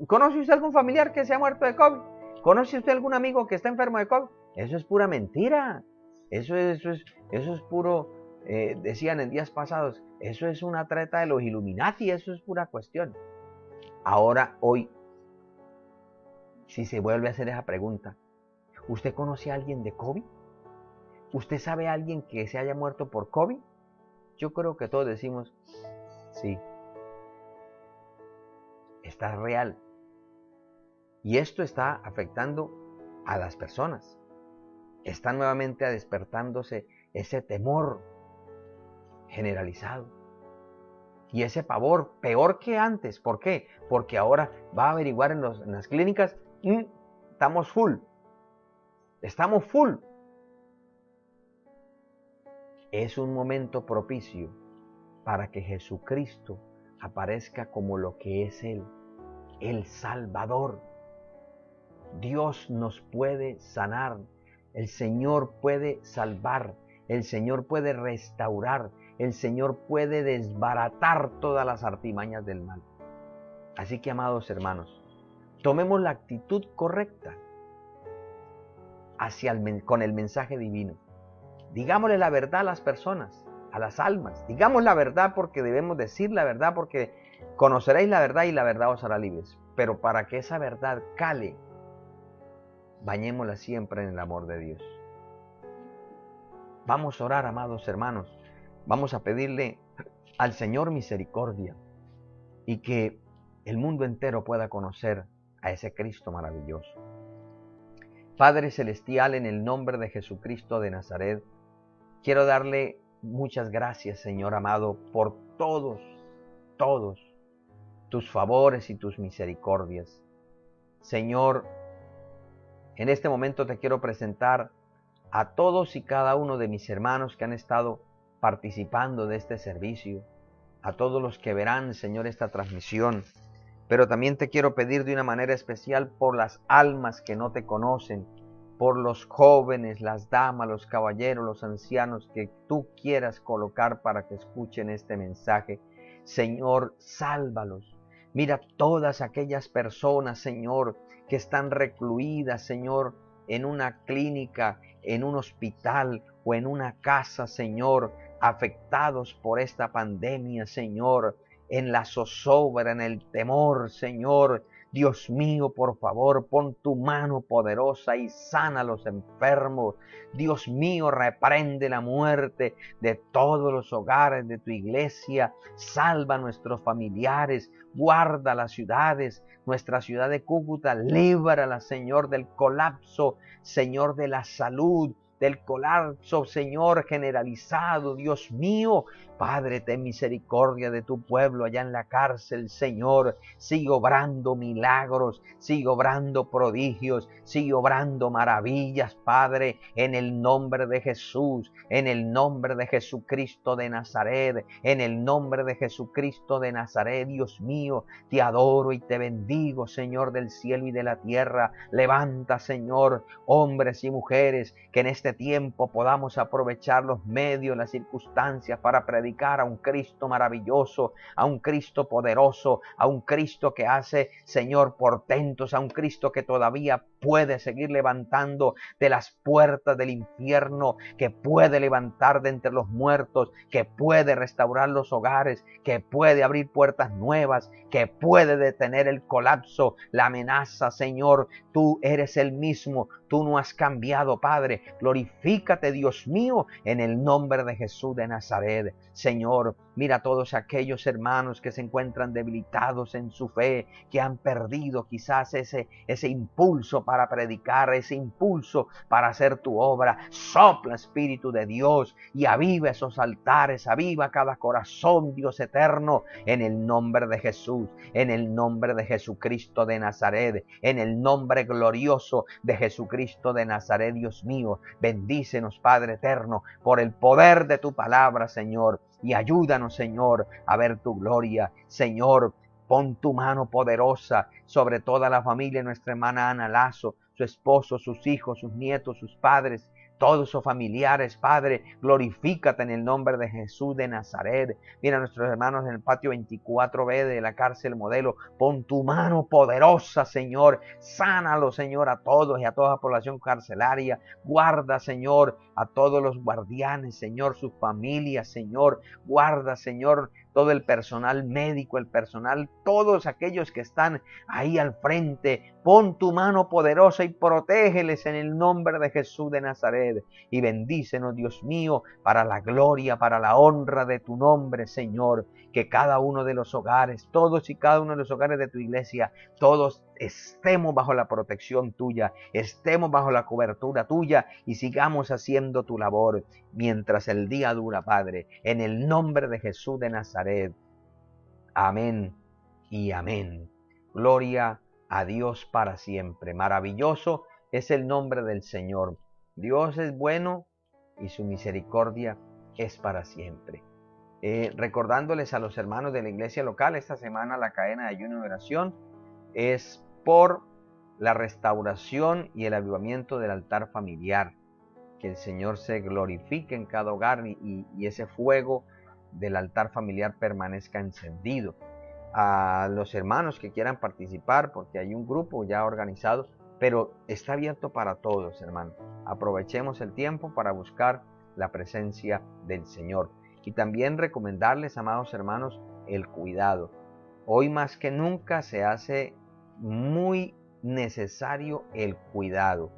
¿Conoce usted algún familiar que se ha muerto de COVID? ¿Conoce usted algún amigo que está enfermo de COVID? Eso es pura mentira. Eso es puro, decían en días pasados, eso es una treta de los Illuminati, eso es pura cuestión. Ahora, hoy, si se vuelve a hacer esa pregunta, ¿usted conoce a alguien de COVID? ¿Usted sabe a alguien que se haya muerto por COVID? Yo creo que todos decimos, sí, está real. Y esto está afectando a las personas. Está nuevamente despertándose ese temor generalizado. Y ese pavor, peor que antes. ¿Por qué? Porque ahora va a averiguar en las clínicas, estamos full. Estamos full. Es un momento propicio para que Jesucristo aparezca como lo que es Él, el Salvador. Dios nos puede sanar, el Señor puede salvar, el Señor puede restaurar, el Señor puede desbaratar todas las artimañas del mal. Así que, amados hermanos, tomemos la actitud correcta con el mensaje divino. Digámosle la verdad a las personas, a las almas. Digamos la verdad porque debemos decir la verdad, porque conoceréis la verdad y la verdad os hará libres. Pero para que esa verdad cale, bañémosla siempre en el amor de Dios. Vamos a orar, amados hermanos. Vamos a pedirle al Señor misericordia y que el mundo entero pueda conocer a ese Cristo maravilloso. Padre Celestial, en el nombre de Jesucristo de Nazaret, quiero darle muchas gracias, Señor amado, por todos tus favores y tus misericordias. Señor, en este momento te quiero presentar a todos y cada uno de mis hermanos que han estado participando de este servicio, a todos los que verán, Señor, esta transmisión. Pero también te quiero pedir de una manera especial por las almas que no te conocen, por los jóvenes, las damas, los caballeros, los ancianos que tú quieras colocar para que escuchen este mensaje. Señor, sálvalos. Mira todas aquellas personas, Señor, que están recluidas, Señor, en una clínica, en un hospital o en una casa, Señor, afectados por esta pandemia, Señor, en la zozobra, en el temor, Señor, Dios mío, por favor, pon tu mano poderosa y sana a los enfermos. Dios mío, reprende la muerte de todos los hogares de tu iglesia. Salva a nuestros familiares, guarda las ciudades, nuestra ciudad de Cúcuta, líbrala, Señor, del colapso, Señor, de la salud, del colapso, Señor, generalizado. Dios mío, Padre, ten misericordia de tu pueblo allá en la cárcel, Señor. Sigue obrando milagros, sigue obrando prodigios, sigue obrando maravillas, Padre, en el nombre de Jesús, en el nombre de Jesucristo de Nazaret, en el nombre de Jesucristo de Nazaret. Dios mío, te adoro y te bendigo, Señor del cielo y de la tierra. Levanta, Señor, hombres y mujeres, que en este tiempo podamos aprovechar los medios, las circunstancias para predicar a un Cristo maravilloso, a un Cristo poderoso, a un Cristo que hace, Señor, portentos, a un Cristo que todavía puede seguir levantando de las puertas del infierno, que puede levantar de entre los muertos, que puede restaurar los hogares, que puede abrir puertas nuevas, que puede detener el colapso, la amenaza. Señor, tú eres el mismo, tú no has cambiado, Padre. Glorifícate, Dios mío, en el nombre de Jesús de Nazaret. Señor, mira a todos aquellos hermanos que se encuentran debilitados en su fe, que han perdido quizás ese impulso para predicar, ese impulso para hacer tu obra. Sopla, Espíritu de Dios, y aviva esos altares, aviva cada corazón, Dios eterno, en el nombre de Jesús, en el nombre de Jesucristo de Nazaret, en el nombre glorioso de Jesucristo de Nazaret. Dios mío, bendícenos, Padre eterno, por el poder de tu palabra, Señor, y ayúdanos, Señor, a ver tu gloria. Señor, pon tu mano poderosa sobre toda la familia de nuestra hermana Ana Lazo, su esposo, sus hijos, sus nietos, sus padres, todos sus familiares. Padre, glorifícate en el nombre de Jesús de Nazaret. Mira a nuestros hermanos en el patio 24B de la cárcel Modelo. Pon tu mano poderosa, Señor. Sánalo, Señor, a todos y a toda la población carcelaria. Guarda, Señor, a todos los guardianes, Señor, sus familias, Señor. Guarda, Señor, todo el personal médico, el personal, todos aquellos que están ahí al frente. Pon tu mano poderosa y protégeles en el nombre de Jesús de Nazaret. Y bendícenos, Dios mío, para la gloria, para la honra de tu nombre, Señor. Que cada uno de los hogares, todos y cada uno de los hogares de tu iglesia, todos estemos bajo la protección tuya, estemos bajo la cobertura tuya y sigamos haciendo tu labor mientras el día dura, Padre, en el nombre de Jesús de Nazaret. Amén y amén. Gloria a Dios para siempre. Maravilloso es el nombre del Señor. Dios es bueno y su misericordia es para siempre. Recordándoles a los hermanos de la iglesia local, esta semana la cadena de ayuno y oración es por la restauración y el avivamiento del altar familiar. Que el Señor se glorifique en cada hogar y ese fuego del altar familiar permanezca encendido. A los hermanos que quieran participar, porque hay un grupo ya organizado, pero está abierto para todos, hermanos. Aprovechemos el tiempo para buscar la presencia del Señor. Y también recomendarles, amados hermanos, el cuidado. Hoy más que nunca se hace muy necesario el cuidado.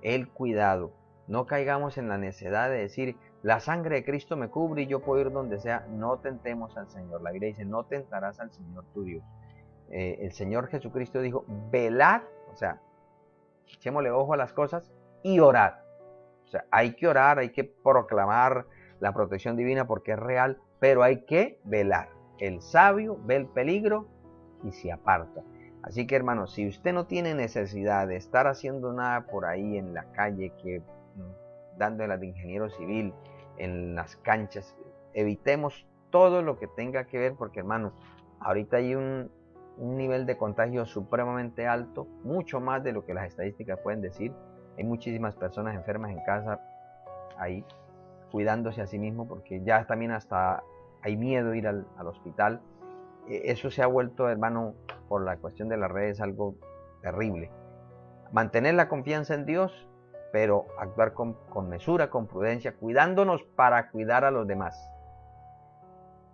El cuidado. No caigamos en la necedad de decir, la sangre de Cristo me cubre y yo puedo ir donde sea. No tentemos al Señor. La Biblia dice, no tentarás al Señor tu Dios. El Señor Jesucristo dijo, velad, o sea, echémosle ojo a las cosas y orad. O sea, hay que orar, hay que proclamar la protección divina porque es real, pero hay que velar. El sabio ve el peligro y se aparta. Así que, hermanos, si usted no tiene necesidad de estar haciendo nada por ahí en la calle, que dándola de ingeniero civil, en las canchas, evitemos todo lo que tenga que ver, porque, hermanos, ahorita hay un nivel de contagio supremamente alto, mucho más de lo que las estadísticas pueden decir. Hay muchísimas personas enfermas en casa ahí, cuidándose a sí mismo, porque ya también hasta hay miedo ir al hospital. Eso se ha vuelto, hermano, por la cuestión de las redes, algo terrible. Mantener la confianza en Dios, pero actuar con mesura, con prudencia, cuidándonos para cuidar a los demás.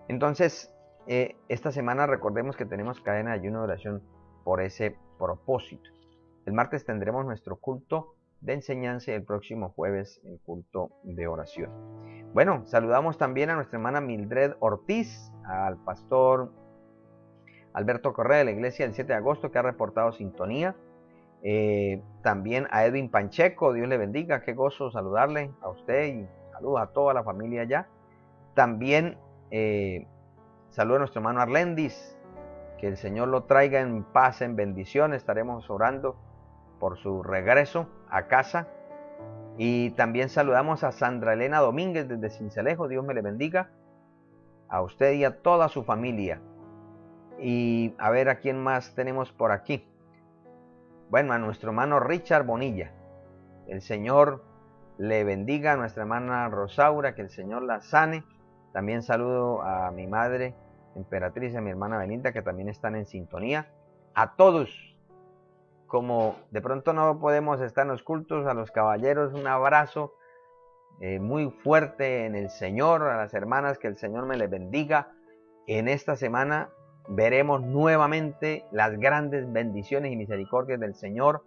Entonces, esta semana recordemos que tenemos cadena de ayuno de oración por ese propósito. El martes tendremos nuestro culto de enseñanza y el próximo jueves el culto de oración. Bueno, saludamos también a nuestra hermana Mildred Ortiz, al pastor Alberto Correa de la iglesia del 7 de agosto que ha reportado sintonía. También a Edwin Pancheco, Dios le bendiga, qué gozo saludarle a usted y saludos a toda la familia allá. También saludo a nuestro hermano Arlendis, que el Señor lo traiga en paz, en bendición. Estaremos orando por su regreso a casa. Y también saludamos a Sandra Elena Domínguez desde Cincelejo, Dios me le bendiga, a usted y a toda su familia. Y a ver a quién más tenemos por aquí. Bueno, a nuestro hermano Richard Bonilla, el Señor le bendiga. A nuestra hermana Rosaura, que el Señor la sane. También saludo a mi madre Emperatriz y a mi hermana Belinda, que también están en sintonía. A todos, como de pronto no podemos estar en los cultos, a los caballeros un abrazo muy fuerte en el Señor. A las hermanas, que el Señor me les bendiga. En esta semana veremos nuevamente las grandes bendiciones y misericordias del Señor.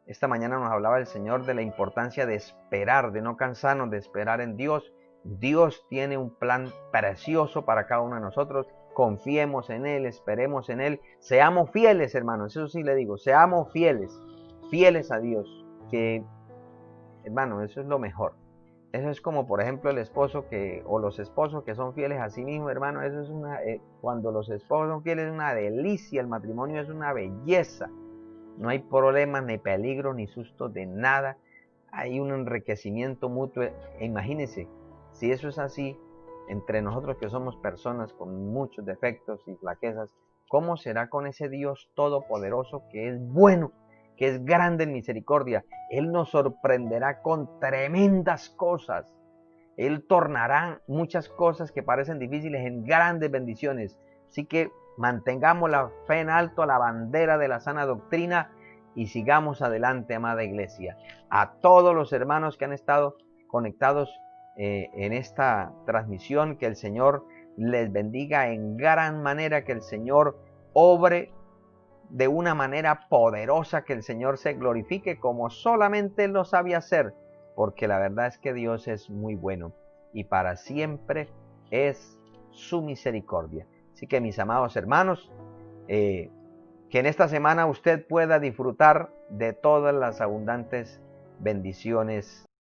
Esta mañana nos hablaba el Señor de la importancia de esperar, de no cansarnos de esperar en Dios. Dios tiene un plan precioso para cada uno de nosotros. Confiemos en Él, esperemos en Él. Seamos fieles, hermanos, eso sí le digo, seamos fieles a Dios. Que, hermano, eso es lo mejor. Eso es como, por ejemplo, el esposo o los esposos que son fieles a sí mismos, hermano. Eso es cuando los esposos son fieles, es una delicia. El matrimonio es una belleza. No hay problemas, ni peligro, ni susto de nada. Hay un enriquecimiento mutuo. Imagínense, si eso es así, entre nosotros que somos personas con muchos defectos y flaquezas, ¿cómo será con ese Dios todopoderoso que es bueno, que es grande en misericordia? Él nos sorprenderá con tremendas cosas. Él tornará muchas cosas que parecen difíciles en grandes bendiciones. Así que mantengamos la fe en alto, la bandera de la sana doctrina, y sigamos adelante, amada iglesia. A todos los hermanos que han estado conectados en esta transmisión, que el Señor les bendiga en gran manera, que el Señor obre de una manera poderosa, que el Señor se glorifique como solamente Él lo sabe hacer, porque la verdad es que Dios es muy bueno y para siempre es su misericordia. Así que, mis amados hermanos, que en esta semana usted pueda disfrutar de todas las abundantes bendiciones